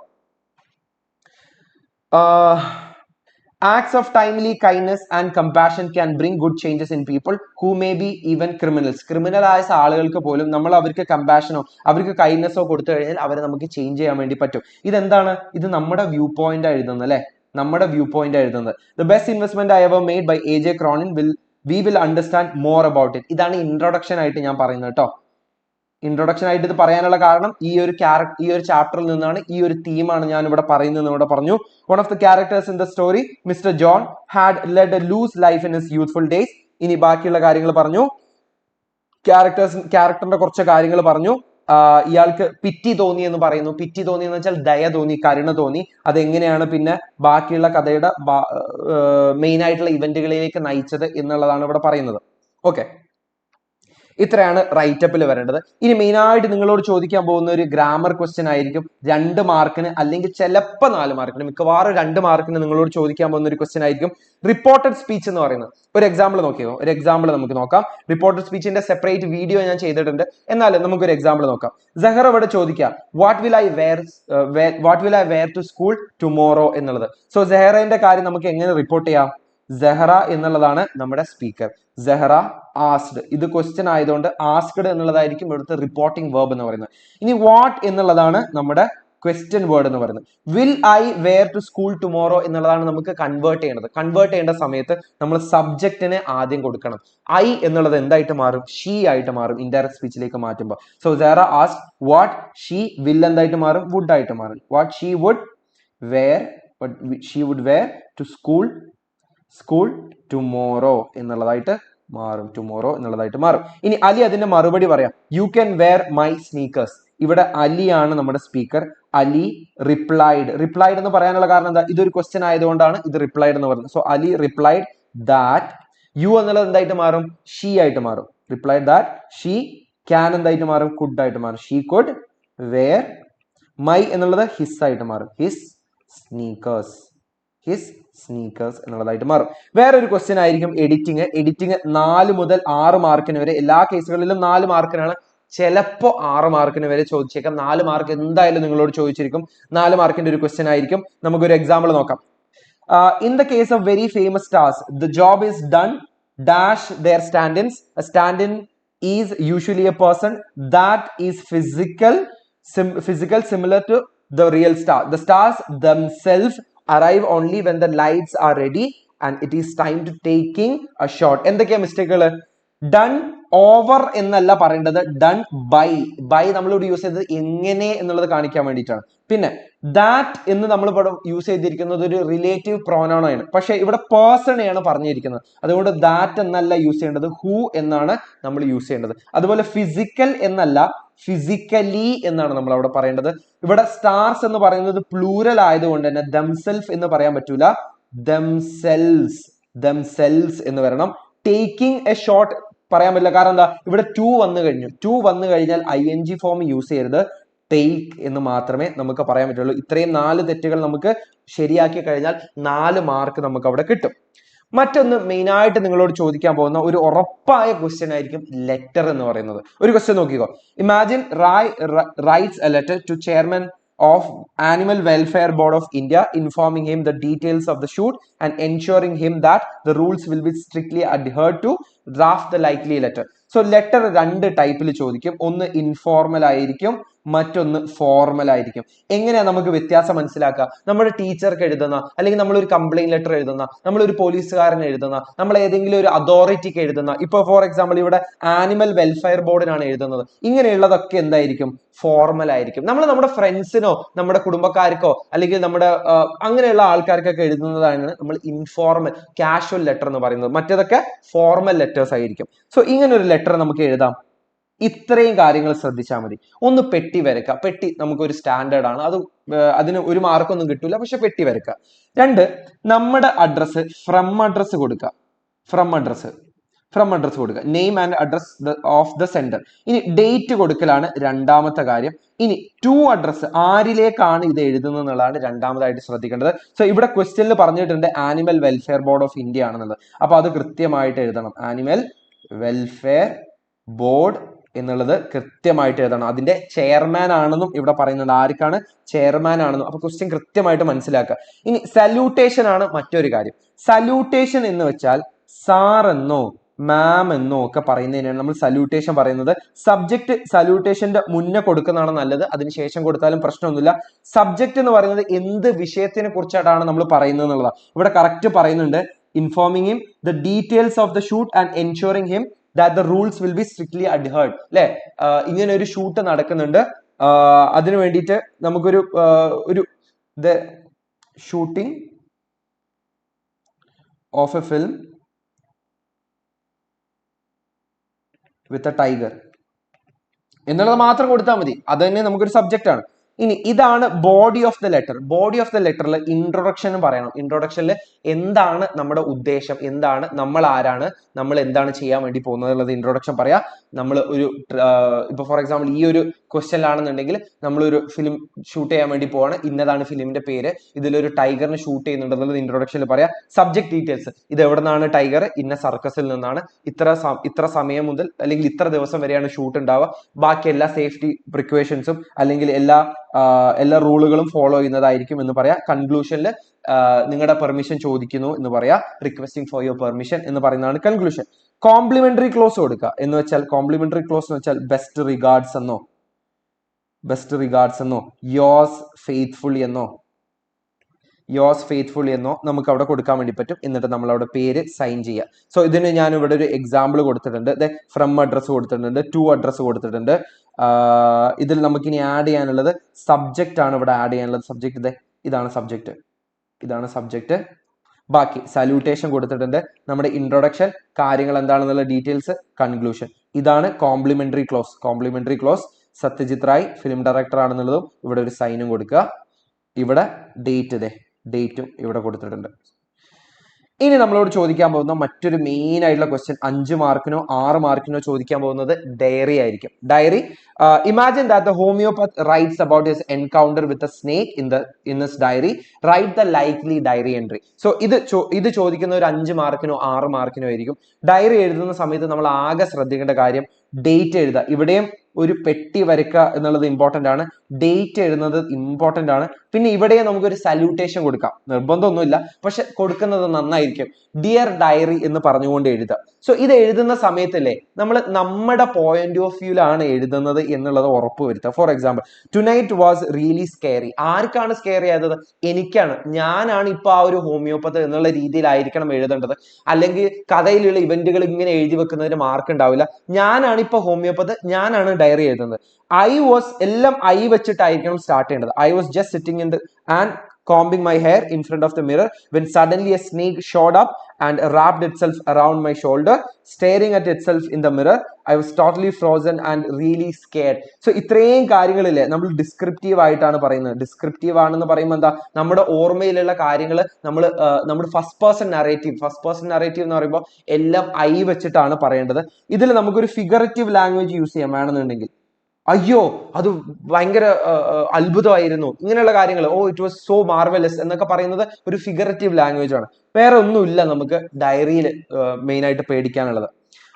Acts of timely kindness and compassion can bring good changes in people who may be even criminals. Criminal ആയ ആളുകൾക്ക് പോലും നമ്മൾ അവർക്ക് കമ്പാഷനോ അവർക്ക് കൈൻഡ്നെസ്സോ കൊടുത്തു കഴിഞ്ഞാൽ അവരെ നമുക്ക് ചേഞ്ച് ചെയ്യാൻ വേണ്ടി പറ്റും. ഇതെന്താണ്? ഇത് നമ്മുടെ വ്യൂ പോയിന്റ് എഴുതുന്നത് അല്ലെ, നമ്മുടെ വ്യൂ പോയിന്റ് എഴുതുന്നത്. The best investment I ever made by AJ Cronin we will understand more about it. ഇതാണ് ഇൻട്രൊഡക്ഷൻ ആയിട്ട് ഞാൻ പറയുന്നത് കേട്ടോ. ഇൻട്രൊഡക്ഷൻ ആയിട്ട് ഇത് പറയാനുള്ള കാരണം ഈ ഒരു ചാപ്റ്ററിൽ നിന്നാണ്, ഈ ഒരു തീമാണ് ഞാൻ ഇവിടെ പറയുന്നത്. ഇവിടെ പറഞ്ഞു, one of the characters in the story mister John had led a loose life in his youthful days. ഇനി ബാക്കിയുള്ള കാര്യങ്ങൾ പറഞ്ഞു, ക്യാരക്ടറിന്റെ കുറച്ച് കാര്യങ്ങൾ പറഞ്ഞു. ഇയാൾക്ക് പിറ്റി തോന്നി എന്ന് പറയുന്നു. പിറ്റി തോന്നി എന്ന് വെച്ചാൽ ദയ തോന്നി, കരുണ തോന്നി. അതെങ്ങനെയാണ് പിന്നെ ബാക്കിയുള്ള കഥയുടെ മെയിൻ ആയിട്ടുള്ള ഇവന്റുകളിലേക്ക് നയിച്ചത് എന്നുള്ളതാണ് ഇവിടെ പറയുന്നത്. ഓക്കെ, ഇത്രയാണ് റൈറ്റപ്പിൽ വരേണ്ടത്. ഇനി മെയിൻ ആയിട്ട് നിങ്ങളോട് ചോദിക്കാൻ പോകുന്ന ഒരു ഗ്രാമർ ക്വസ്റ്റ്യൻ ആയിരിക്കും. 2 മാർക്കിന് അല്ലെങ്കിൽ ചിലപ്പോൾ 4 മാർക്കിന്, മിക്കവാറും 2 മാർക്കിന് നിങ്ങളോട് ചോദിക്കാൻ പോകുന്ന ഒരു ക്വസ്റ്റ്യൻ ആയിരിക്കും റിപ്പോർട്ടഡ് സ്പീച്ച് എന്ന് പറയുന്നത്. ഒരു എക്സാമ്പിൾ നോക്കിയോ, ഒരു എക്സാമ്പിൾ നമുക്ക് നോക്കാം. റിപ്പോർട്ടഡ് സ്പീച്ചിന്റെ സെപ്പറേറ്റ് വീഡിയോ ഞാൻ ചെയ്തിട്ടുണ്ട്, എന്നാലും നമുക്കൊരു എക്സാമ്പിൾ നോക്കാം. സഹറ ഇവിടെ ചോദിക്കുക what will I wear to school tomorrow എന്നുള്ളത്. സോ സെഹറയുടെ കാര്യം നമുക്ക് എങ്ങനെ റിപ്പോർട്ട് ചെയ്യാം? സെഹറ എന്നുള്ളതാണ് നമ്മുടെ സ്പീക്കർ. സെഹറ ആസ്ഡ്, ഇത് ക്വസ്റ്റ്യൻ ആയതുകൊണ്ട് ആസ്ക്ഡ് എന്നുള്ളതായിരിക്കും ഇവിടുത്തെ റിപ്പോർട്ടിംഗ് വേർബ് എന്ന് പറയുന്നത്. ഇനി വാട്ട് എന്നുള്ളതാണ് നമ്മുടെ ക്വസ്റ്റ്യൻ വേർഡ് എന്ന് പറയുന്നത്. Will I wear to school tomorrow എന്നുള്ളതാണ് നമുക്ക് കൺവേർട്ട് ചെയ്യേണ്ടത്. കൺവേർട്ട് ചെയ്യേണ്ട സമയത്ത് നമ്മൾ സബ്ജക്റ്റിനെ ആദ്യം കൊടുക്കണം. ഐ എന്നുള്ളത് എന്തായിട്ട് മാറും? ഷീ ആയിട്ട് മാറും ഇൻഡയറക്ട് സ്പീച്ചിലേക്ക് മാറ്റുമ്പോൾ. So Sehra asked what she will എന്തായിട്ട് മാറും? വുഡ് ആയിട്ട് മാറും. What she would wear to school tomorrow എന്നുള്ളതായിട്ട് മാറും. ഇനി അലി അതിന്റെ മറുപടി പറയാം. You can wear my sneakers. ഇവിടെ അലിയാണ് നമ്മുടെ സ്പീക്കർ. അലി റിപ്ലൈഡ് എന്ന് പറയാനുള്ള കാരണം എന്താ? ഇതൊരു ക്വസ്റ്റ്യൻ ആയതുകൊണ്ടാണ് ഇത് റിപ്ലൈഡ് എന്ന് പറയുന്നത്. So Ali replied that. You എന്നുള്ളത് എന്തായിട്ട് മാറും? ഷീ ആയിട്ട് മാറും. റിപ്ലൈഡ് ദാറ്റ് ഷീ ക്യാൻ എന്തായിട്ട് മാറും? കുഡ് ആയിട്ട് മാറും. She could wear. മൈ എന്നുള്ളത് ഹിസ് ആയിട്ട് മാറും. ഹിസ് സ്നീക്കേഴ്സ് എന്നുള്ളതായിട്ട് മാറും. വേറൊരു ക്വസ്റ്റ്യൻ ആയിരിക്കും എഡിറ്റിംഗ് 4 മുതൽ 6 മാർക്കിന് വരെ. എല്ലാ കേസുകളിലും 4 മാർക്കിനാണ്, ചിലപ്പോ 6 മാർക്കിന് വരെ ചോദിച്ചേക്കാം. 4 മാർക്ക് എന്തായാലും നിങ്ങളോട് ചോദിച്ചിരിക്കും. 4 മാർക്കിന്റെ ഒരു ക്വസ്റ്റ്യൻ ആയിരിക്കും. നമുക്കൊരു എക്സാമ്പിൾ നോക്കാം. In the case of very famous stars the job is done dash their stand-ins. A stand-in is usually a person that is physical similar to the real star. The stars themselves arrive only when the lights are ready and it is time to taking a shot. എന്തൊക്കെയാ മിസ്റ്റേക്കുകൾ? Done over എന്നല്ല പറയേണ്ടത്, done by നമ്മളിവിടെ use ചെയ്തത് എങ്ങനെ എന്നുള്ളത് കാണിക്കാൻ വേണ്ടിയിട്ടാണ്. പിന്നെ ദാറ്റ് എന്ന് നമ്മൾ ഇവിടെ യൂസ് ചെയ്തിരിക്കുന്നത് ഒരു റിലേറ്റീവ് പ്രോനൗൺ ആണ്, പക്ഷെ ഇവിടെ പേഴ്സണെയാണ് പറഞ്ഞിരിക്കുന്നത്. അതുകൊണ്ട് ദാറ്റ് എന്നല്ല യൂസ് ചെയ്യേണ്ടത്, ഹൂ എന്നാണ് നമ്മൾ യൂസ് ചെയ്യേണ്ടത്. അതുപോലെ ഫിസിക്കൽ എന്നല്ല, ഫിസിക്കലി എന്നാണ് നമ്മൾ അവിടെ പറയേണ്ടത്. ഇവിടെ സ്റ്റാർസ് എന്ന് പറയുന്നത് പ്ലൂറൽ ആയതുകൊണ്ട് തന്നെ ദംസെൽഫ് എന്ന് പറയാൻ പറ്റൂല, ദംസെൽസ് എന്ന് വരണം. ടേക്കിംഗ് എ ഷോട്ട് പറയാൻ പറ്റില്ല, കാരണം എന്താ? ഇവിടെ ടു വന്നു കഴിഞ്ഞാൽ ING ഫോം യൂസ് ചെയ്യരുത്, ടേക്ക് എന്ന് മാത്രമേ നമുക്ക് പറയാൻ പറ്റുള്ളൂ. ഇത്രയും 4 തെറ്റുകൾ നമുക്ക് ശരിയാക്കി കഴിഞ്ഞാൽ 4 മാർക്ക് നമുക്ക് അവിടെ കിട്ടും. മറ്റൊന്ന് മെയിൻ ആയിട്ട് നിങ്ങളോട് ചോദിക്കാൻ പോകുന്ന ഒരു ഉറപ്പായ ക്വസ്റ്റ്യൻ ആയിരിക്കും ലെറ്റർ എന്ന് പറയുന്നത്. ഒരു ക്വസ്റ്റ്യൻ നോക്കിക്കോ. Imagine writes a letter to chairman of Animal Welfare Board of India informing him the details of the shoot and ensuring him that the rules will be strictly adhered to. Draft the likely letter. So letter 2 ടൈപ്പിൽ ചോദിക്കും. ഒന്ന് informal ആയിരിക്കും, മറ്റൊന്ന് formal ആയിരിക്കും. എങ്ങനെയാ നമുക്ക് വ്യത്യാസം മനസ്സിലാക്കുക? നമ്മുടെ ടീച്ചർക്ക് എഴുതുന്ന, അല്ലെങ്കിൽ നമ്മളൊരു കംപ്ലൈന്റ് ലെറ്റർ എഴുതുന്ന, നമ്മളൊരു പോലീസുകാരന് എഴുതുന്ന, നമ്മൾ ഏതെങ്കിലും ഒരു അതോറിറ്റിക്ക് എഴുതുന്ന, ഇപ്പൊ ഫോർ എക്സാമ്പിൾ ഇവിടെ ആനിമൽ വെൽഫെയർ ബോർഡിനാണ് എഴുതുന്നത്, ഇങ്ങനെയുള്ളതൊക്കെ എന്തായിരിക്കും? ഫോർമൽ ആയിരിക്കും. നമ്മൾ നമ്മുടെ ഫ്രണ്ട്സിനോ നമ്മുടെ കുടുംബക്കാർക്കോ അല്ലെങ്കിൽ നമ്മുടെ അങ്ങനെയുള്ള ആൾക്കാർക്കൊക്കെ എഴുതുന്നതാണ് നമ്മൾ ഇൻഫോർമൽ കാഷ്വൽ ലെറ്റർ എന്ന് പറയുന്നത്. മറ്റേതൊക്കെ ഫോർമൽ ലെറ്റേഴ്സ് ആയിരിക്കും. സോ ഇങ്ങനെ ഒരു ലെറ്റർ നമുക്ക് എഴുതാം. ഇത്രയും കാര്യങ്ങൾ ശ്രദ്ധിച്ചാൽ മതി. ഒന്ന് പെട്ടി വരയ്ക്കുക. പെട്ടി നമുക്കൊരു സ്റ്റാൻഡേർഡ് ആണ്, അതിന് 1 മാർക്കൊന്നും കിട്ടൂല, പക്ഷെ പെട്ടി വരയ്ക്കുക. 2 നമ്മുടെ അഡ്രസ്സ് ഫ്രം അഡ്രസ്സ് കൊടുക്കുക. ഫ്രം അഡ്രസ് കൊടുക്കുക. Name and address of the sender. ഇനി ഡേറ്റ് കൊടുക്കലാണ് രണ്ടാമത്തെ കാര്യം. ഇനി ടു അഡ്രസ്, ആരിലേക്കാണ് ഇത് എഴുതുന്നത് എന്നുള്ളതാണ് രണ്ടാമതായിട്ട് ശ്രദ്ധിക്കേണ്ടത്. സോ ഇവിടെ ക്വസ്റ്റ്യനിൽ പറഞ്ഞിട്ടുണ്ട് animal welfare board of India ആണെന്നുള്ളത്. അപ്പൊ അത് കൃത്യമായിട്ട് എഴുതണം. ആനിമൽ വെൽഫെയർ ബോർഡ് എന്നുള്ളത് കൃത്യമായിട്ട് എഴുതണം. അതിന്റെ ചെയർമാൻ ആണെന്നും ഇവിടെ പറയുന്നുണ്ട്. ആർക്കാണ്? ചെയർമാൻ ആണെന്നും. അപ്പൊ ക്വസ്റ്റ്യൻ കൃത്യമായിട്ട് മനസ്സിലാക്കുക. ഇനി സല്യൂട്ടേഷൻ ആണ് മറ്റൊരു കാര്യം. സല്യൂട്ടേഷൻ എന്ന് വെച്ചാൽ സാർ എന്നോ മാം എന്നോ ഒക്കെ പറയുന്നതിനാണ് നമ്മൾ സല്യൂട്ടേഷൻ പറയുന്നത്. സബ്ജക്ട് സല്യൂട്ടേഷന്റെ മുന്നേ കൊടുക്കുന്നതാണ് നല്ലത്, അതിനുശേഷം കൊടുത്താലും പ്രശ്നമൊന്നുമില്ല. സബ്ജക്ട് എന്ന് പറയുന്നത് എന്ത് വിഷയത്തിനെ കുറിച്ചായിട്ടാണ് നമ്മൾ പറയുന്നത് എന്നുള്ളതാണ്. ഇവിടെ കറക്റ്റ് പറയുന്നുണ്ട്, informing him the details of the shoot and ensuring him that the rules will be strictly adhered. അല്ലെ, ഇങ്ങനെ ഒരു ഷൂട്ട് നടക്കുന്നുണ്ട്, അതിനു വേണ്ടിയിട്ട് നമുക്കൊരു the shooting of a film with a tiger എന്നുള്ളത് മാത്രം കൊടുത്താൽ മതി. അത് തന്നെ നമുക്കൊരു സബ്ജക്റ്റ് ആണ്. ഇനി ഇതാണ് body of the letter. Body of the ലെറ്ററിൽ ഇൻട്രൊഡക്ഷനും പറയണം. ഇൻട്രൊഡക്ഷനിൽ എന്താണ് നമ്മുടെ ഉദ്ദേശം, എന്താണ് നമ്മൾ ആരാണ്, നമ്മൾ എന്താണ് ചെയ്യാൻ വേണ്ടി പോകുന്നത് എന്നുള്ളത് ഇൻട്രൊഡക്ഷൻ പറയാം. നമ്മൾ ഒരു ഇപ്പൊ ഫോർ എക്സാമ്പിൾ ഈ ഒരു ക്വസ്റ്റ്യനിലാണെന്നുണ്ടെങ്കിൽ നമ്മളൊരു ഫിലിം ഷൂട്ട് ചെയ്യാൻ വേണ്ടി പോവാണ്, ഇന്നതാണ് ഫിലിമിന്റെ പേര്, ഇതിലൊരു ടൈഗറിനെ ഷൂട്ട് ചെയ്യുന്നുണ്ടെന്നുള്ളത് ഇൻട്രൊഡക്ഷനിൽ പറയാം. സബ്ജക്ട് ഡീറ്റെയിൽസ്, ഇത് എവിടെ നിന്നാണ് ടൈഗർ, ഇന്ന സർക്കസിൽ നിന്നാണ്, ഇത്ര സമയം മുതൽ അല്ലെങ്കിൽ ഇത്ര ദിവസം വരെയാണ് ഷൂട്ട് ഉണ്ടാവുക, ബാക്കി എല്ലാ സേഫ്റ്റി പ്രിക്കോഷൻസും അല്ലെങ്കിൽ എല്ലാ റൂളുകളും ഫോളോ ചെയ്യുന്നതായിരിക്കും എന്ന് പറയാം. കൺക്ലൂഷനിൽ നിങ്ങളുടെ പെർമിഷൻ ചോദിക്കുന്നു എന്ന് പറയാം. റിക്വസ്റ്റിംഗ് ഫോർ യുവർ പെർമിഷൻ എന്ന് പറയുന്നതാണ് കൺക്ലൂഷൻ. കോംപ്ലിമെന്ററി ക്ലോസ് കൊടുക്കുക എന്ന് വെച്ചാൽ, കോംപ്ലിമെന്ററി ക്ലോസ് എന്ന് വെച്ചാൽ ബെസ്റ്റ് റിഗാർഡ്സ് എന്നോ യോസ് ഫെയ്ത്ത്ഫുള്ളി എന്നോ നമുക്ക് അവിടെ കൊടുക്കാൻ വേണ്ടി പറ്റും. എന്നിട്ട് നമ്മൾ അവിടെ പേര് സൈൻ ചെയ്യുക. സോ ഇതിന് ഞാൻ ഇവിടെ ഒരു എക്സാമ്പിൾ കൊടുത്തിട്ടുണ്ട്. ഫ്രം അഡ്രസ് കൊടുത്തിട്ടുണ്ട്, ടു അഡ്രസ് കൊടുത്തിട്ടുണ്ട്. ഇതിൽ നമുക്കിനി ആഡ് ചെയ്യാനുള്ളത് സബ്ജക്റ്റ് ആണ്. ഇവിടെ ആഡ് ചെയ്യാനുള്ളത് സബ്ജക്റ്റ്, ഇതാണ് സബ്ജക്റ്റ്. ബാക്കി സല്യൂട്ടേഷൻ കൊടുത്തിട്ടുണ്ട്, നമ്മുടെ ഇൻട്രൊഡക്ഷൻ, കാര്യങ്ങൾ എന്താണെന്നുള്ള ഡീറ്റെയിൽസ്, കൺക്ലൂഷൻ. ഇതാണ് complimentary close. Satyajit Ray film director ആണെന്നുള്ളതും ഇവിടെ ഒരു സൈനും കൊടുക്കുക. ഇവിടെ ഡേറ്റും ഇവിടെ കൊടുത്തിട്ടുണ്ട്. ഇനി നമ്മളോട് ചോദിക്കാൻ പോകുന്ന മറ്റൊരു മെയിൻ ആയിട്ടുള്ള ക്വസ്റ്റ്യൻ 5 മാർക്കിനോ 6 മാർക്കിനോ ചോദിക്കാൻ പോകുന്നത് ഡയറി ആയിരിക്കും. Diary, imagine that the homeopath writes about his encounter with a snake in his diary, write the likely diary entry. So ഇത് ചോദിക്കുന്ന ഒരു 5 മാർക്കിനോ 6 മാർക്കിനോ ആയിരിക്കും. ഡയറി എഴുതുന്ന സമയത്ത് നമ്മൾ ആകെ ശ്രദ്ധിക്കേണ്ട കാര്യം ഡേറ്റ് എഴുതുക. ഇവിടെയും ഒരു പെട്ടി വരയ്ക്കുക എന്നുള്ളത് ഇമ്പോർട്ടന്റ് ആണ്, ഡേറ്റ് എഴുതുന്നത് ഇമ്പോർട്ടന്റ് ആണ്. പിന്നെ ഇവിടെ നമുക്കൊരു സല്യൂട്ടേഷൻ കൊടുക്കാം, നിർബന്ധമൊന്നുമില്ല, പക്ഷെ കൊടുക്കുന്നത് നന്നായിരിക്കും. ഡിയർ ഡയറി എന്ന് പറഞ്ഞുകൊണ്ട് എഴുതുക. സോ ഇത് എഴുതുന്ന സമയത്തല്ലേ നമ്മൾ നമ്മുടെ പോയിന്റ് ഓഫ് വ്യൂലാണ് എഴുതുന്നത് എന്നുള്ളത് ഉറപ്പ് വരുത്തുക. For example, tonight was really scary. ആർക്കാണ് സ്കേറി ആയത്? എനിക്കാണ്. ഞാനാണ് ഇപ്പൊ ആ ഒരു ഹോമിയോപ്പത്ത് എന്നുള്ള രീതിയിലായിരിക്കണം എഴുതേണ്ടത്. അല്ലെങ്കിൽ കഥയിലുള്ള ഇവന്റുകൾ ഇങ്ങനെ എഴുതി വെക്കുന്നതിന് മാർക്ക് ഉണ്ടാവില്ല. ഞാനാണ് ഇപ്പൊ ഹോമിയോപ്പത്ത്, ഞാനാണ് ഡയറി എഴുതുന്നത്. എല്ലാം ഐ വെച്ചിട്ടായിരിക്കണം സ്റ്റാർട്ട് ചെയ്യേണ്ടത്. I was just sitting in and combing my hair in front of the mirror when suddenly a snake showed up and wrapped itself around my shoulder, staring at itself in the mirror. I was totally frozen and really scared. So ഇത്രയും കാര്യങ്ങളില്ലേ നമ്മൾ descriptive ആയിട്ടാണ് പറയുന്നത്. Descriptive ആണെന്ന് പറയുമ്പോൾ എന്താ, നമ്മുടെ ഓർമ്മയിലുള്ള കാര്യങ്ങൾ നമ്മുടെ ഫസ്റ്റ് പേഴ്സൺ നറേറ്റീവ് എന്ന് പറയുമ്പോൾ എല്ലാം ഐ വെച്ചിട്ടാണ് പറയേണ്ടത്. ഇതിൽ നമുക്കൊരു ഫിഗറേറ്റീവ് ലാംഗ്വേജ് യൂസ് ചെയ്യാൻ വേണമെന്നുണ്ടെങ്കിൽ, അയ്യോ അത് ഭയങ്കര അത്ഭുതമായിരുന്നു, ഇങ്ങനെയുള്ള കാര്യങ്ങൾ, ഇറ്റ് വാസ് സോ മാർവലസ് എന്നൊക്കെ പറയുന്നത് ഒരു ഫിഗറേറ്റീവ് ലാംഗ്വേജ് ആണ്. വേറെ ഒന്നുമില്ല നമുക്ക് ഡയറിയിൽ മെയിൻ ആയിട്ട് പേടിക്കാനുള്ളത്.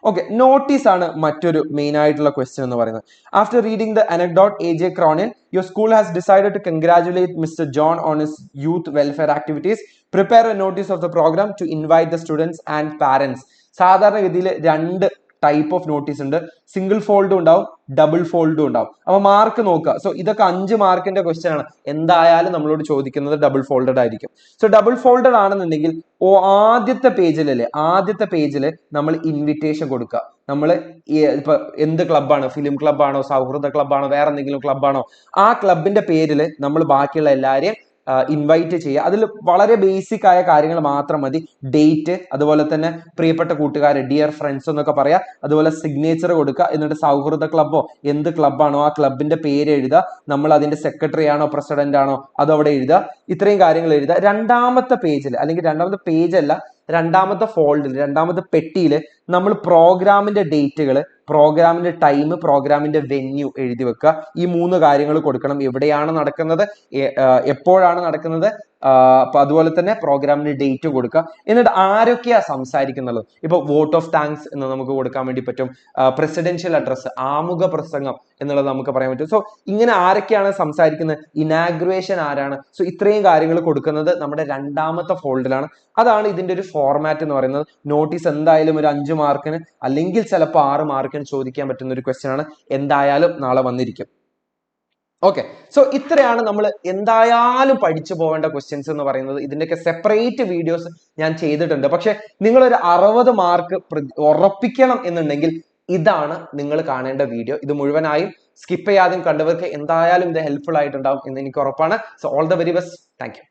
ഓക്കെ, നോട്ടീസ് ആണ് മറ്റൊരു മെയിൻ ആയിട്ടുള്ള ക്വസ്റ്റ്യൻ എന്ന് പറയുന്നത്. After reading the anecdote AJ Cronin, your school has decided to congratulate Mr. John on his youth welfare activities. Prepare a notice of the program to invite the students and parents. സാധാരണഗതിയിൽ 2 type of notice ഉണ്ട്. Single ഫോൾഡും ഉണ്ടാവും, double ഫോൾഡും ഉണ്ടാവും. അപ്പൊ mark നോക്കുക. So ഇതൊക്കെ 5 മാർക്കിന്റെ question ആണ്. എന്തായാലും നമ്മളോട് ചോദിക്കുന്നത് ഡബിൾ ഫോൾഡഡ് ആയിരിക്കും. സോ ഡബിൾ ഫോൾഡഡ് ആണെന്നുണ്ടെങ്കിൽ ആദ്യത്തെ പേജിൽ നമ്മൾ ഇൻവിറ്റേഷൻ കൊടുക്കുക. നമ്മൾ ഇപ്പൊ എന്ത് ക്ലബ്ബാണ്, ഫിലിം ക്ലബ്ബാണോ, സൗഹൃദ ക്ലബ്ബാണോ, വേറെ എന്തെങ്കിലും ക്ലബ്ബാണോ, ആ ക്ലബിന്റെ പേരിൽ നമ്മൾ ബാക്കിയുള്ള എല്ലാവരെയും ഇൻവൈറ്റ് ചെയ്യുക. അതിൽ വളരെ ബേസിക് ആയ കാര്യങ്ങൾ മാത്രം മതി. ഡേറ്റ്, അതുപോലെ തന്നെ പ്രിയപ്പെട്ട കൂട്ടുകാരെ, ഡിയർ ഫ്രണ്ട്സ് എന്നൊക്കെ പറയാ. അതുപോലെ സിഗ്നേച്ചർ കൊടുക്കുക. എന്നിട്ട് സൗഹൃദ ക്ലബ്ബോ എന്ത് ക്ലബ്ബാണോ ആ ക്ലബിന്റെ പേര് എഴുതുക. നമ്മൾ അതിന്റെ സെക്രട്ടറി ആണോ പ്രസിഡന്റ് ആണോ അതവിടെ എഴുതുക. ഇത്രയും കാര്യങ്ങൾ എഴുതുക. രണ്ടാമത്തെ പേജിൽ, അല്ലെങ്കിൽ രണ്ടാമത്തെ പേജ് അല്ല, രണ്ടാമത്തെ ഫോൾഡിൽ, രണ്ടാമത്തെ പെട്ടിയിൽ നമ്മൾ പ്രോഗ്രാമിന്റെ ഡേറ്റുകൾ, പ്രോഗ്രാമിന്റെ ടൈം, പ്രോഗ്രാമിന്റെ വെന്യൂ എഴുതി വെക്കുക. ഈ 3 കാര്യങ്ങൾ കൊടുക്കണം. എവിടെയാണ് നടക്കുന്നത്, എപ്പോഴാണ് നടക്കുന്നത്, അപ്പൊ അതുപോലെ തന്നെ പ്രോഗ്രാമിന് ഡേറ്റ് കൊടുക്കുക. എന്നിട്ട് ആരൊക്കെയാ സംസാരിക്കുന്നുള്ളത്, ഇപ്പൊ വോട്ട് ഓഫ് താങ്ക്സ് എന്ന് നമുക്ക് കൊടുക്കാൻ വേണ്ടി പറ്റും, പ്രസിഡൻഷ്യൽ അഡ്രസ്, ആമുഖ പ്രസംഗം എന്നുള്ളത് നമുക്ക് പറയാൻ പറ്റും. സോ ഇങ്ങനെ ആരൊക്കെയാണ് സംസാരിക്കുന്നത്, ഇനാഗ്രേഷൻ ആരാണ്, സോ ഇത്രയും കാര്യങ്ങൾ കൊടുക്കുന്നത് നമ്മുടെ രണ്ടാമത്തെ ഫോൾഡിലാണ്. അതാണ് ഇതിന്റെ ഒരു ഫോർമാറ്റ് എന്ന് പറയുന്നത്. നോട്ടീസ് എന്തായാലും ഒരു 5 മാർക്കിന് അല്ലെങ്കിൽ ചിലപ്പോൾ 6 മാർക്കിന് ചോദിക്കാൻ പറ്റുന്ന ഒരു ക്വസ്റ്റ്യൻ ആണ്, എന്തായാലും നാളെ വന്നിരിക്കും. ഓക്കെ, സോ ഇത്രയാണ് നമ്മൾ എന്തായാലും പഠിച്ചു പോകേണ്ട ക്വസ്റ്റ്യൻസ് എന്ന് പറയുന്നത്. ഇതിന്റെയൊക്കെ സെപ്പറേറ്റ് വീഡിയോസ് ഞാൻ ചെയ്തിട്ടുണ്ട്. പക്ഷെ നിങ്ങളൊരു 60 മാർക്ക് ഉറപ്പിക്കണം എന്നുണ്ടെങ്കിൽ ഇതാണ് നിങ്ങൾ കാണേണ്ട വീഡിയോ. ഇത് മുഴുവനായും സ്കിപ്പ് ചെയ്യാതെയും കണ്ടവർക്ക് എന്തായാലും ഇത് ഹെൽപ്ഫുൾ ആയിട്ടുണ്ടാവും എന്ന് എനിക്ക് ഉറപ്പാണ്. So all the very best. Thank you.